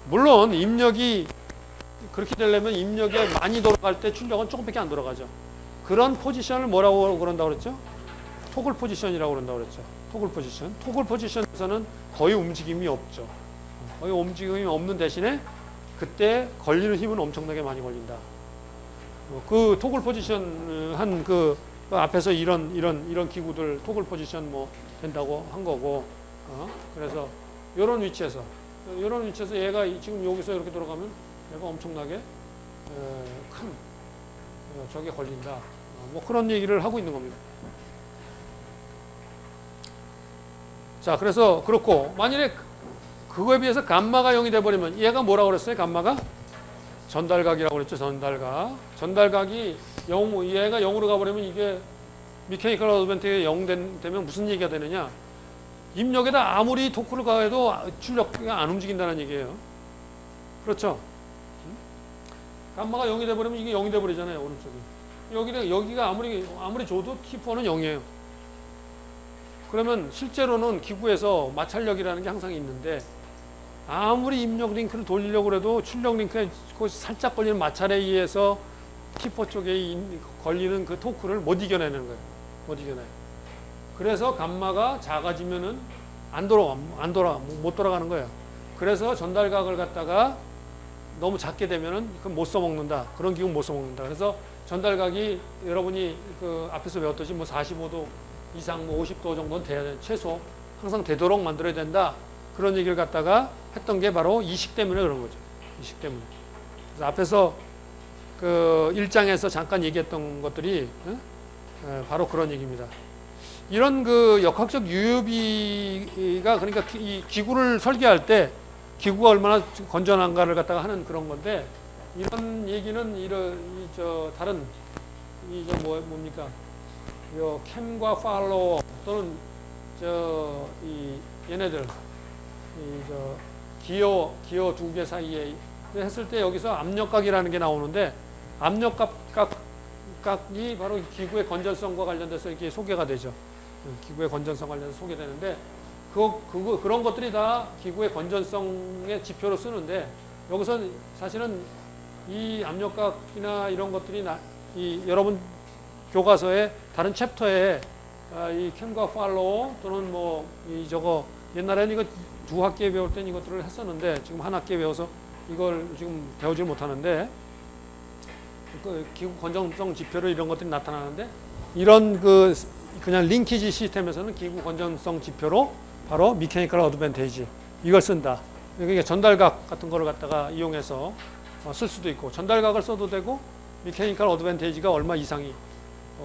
물론 입력이 그렇게 되려면 입력에 많이 돌아갈 때 출력은 조금밖에 안 돌아가죠. 그런 포지션을 뭐라고 그런다고 그랬죠? 토글 포지션이라고 그런다고 그랬죠. 토글 포지션. 토글 포지션에서는 거의 움직임이 없죠. 거의 움직임이 없는 대신에 그때 걸리는 힘은 엄청나게 많이 걸린다. 그 토글 포지션 한 그 앞에서 이런 기구들 토글 포지션 뭐 된다고 한 거고. 그래서 이런 위치에서 얘가 지금 여기서 이렇게 돌아가면 얘가 엄청나게 큰 저게 걸린다. 뭐 그런 얘기를 하고 있는 겁니다. 자, 그래서 그렇고 만일에 그거에 비해서 감마가 0이 돼버리면 얘가 뭐라고 그랬어요? 감마가 전달각이라고 그랬죠. 전달각이 0, 얘가 0으로 가버리면 이게 미케니컬 어드밴티지가 0 되면 무슨 얘기가 되느냐? 입력에다 아무리 토크를 가해도 출력가 안 움직인다는 얘기예요. 그렇죠? 감마가 0이 돼버리면 이게 0이 돼버리잖아요. 오른쪽이. 여기가 아무리 줘도 T4는 0이에요. 그러면 실제로는 기구에서 마찰력이라는 게 항상 있는데 아무리 입력 링크를 돌리려고 해도 출력 링크에 살짝 걸리는 마찰에 의해서 T4 쪽에 걸리는 그 토크를 못 이겨내는 거예요. 못 이겨내요. 그래서 감마가 작아지면은 못 돌아가는 거예요. 그래서 전달각을 갖다가 너무 작게 되면은 못 써먹는다. 그런 기구 못 써먹는다. 그래서 전달각이 여러분이 그 앞에서 배웠듯이 뭐 45도 이상 뭐 50도 정도는 돼야 돼. 최소 항상 되도록 만들어야 된다. 그런 얘기를 갖다가 했던 게 바로 이 식 때문에 그런 거죠. 이 식 때문에. 그래서 앞에서 그 1장에서 잠깐 얘기했던 것들이 바로 그런 얘기입니다. 이런 그 역학적 유효비가 그러니까 이 기구를 설계할 때 기구가 얼마나 건전한가를 갖다가 하는 그런 건데 이런 얘기는 다른 뭡니까? 요 캠과 팔로워 또는 얘네들 기어 두 개 사이에 했을 때 여기서 압력각이라는 게 나오는데 압력각이 바로 기구의 건전성과 관련돼서 이렇게 소개가 되죠. 기구의 건전성 관련해서 소개되는데 그런 것들이 다 기구의 건전성의 지표로 쓰는데 여기서 사실은 이 압력각이나 이런 것들이 여러분 교과서에 다른 챕터에 이 캠과 팔로우 또는 뭐 저거 옛날에는 이거 두 학기에 배울 땐 이것들을 했었는데 지금 한 학기에 배워서 이걸 지금 배우질 못하는데 그 기구 건전성 지표로 이런 것들이 나타나는데 이런 그냥 링키지 시스템에서는 기구 건전성 지표로 바로 미케니컬 어드밴테이지 이걸 쓴다. 이게 전달각 같은 거를 갖다가 이용해서 쓸 수도 있고 전달각을 써도 되고 미케니컬 어드밴테이지가 얼마 이상이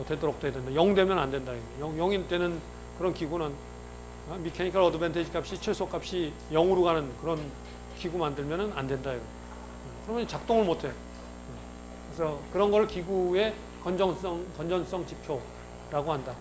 되도록 돼야 된다. 0 되면 안 된다. 0이 되는 그런 기구는 미케니컬 어드밴테이지 값이 최소 값이 0으로 가는 그런 기구 만들면 안 된다. 그러면 작동을 못 해. 그래서 그런 걸 기구의 건전성 지표라고 한다.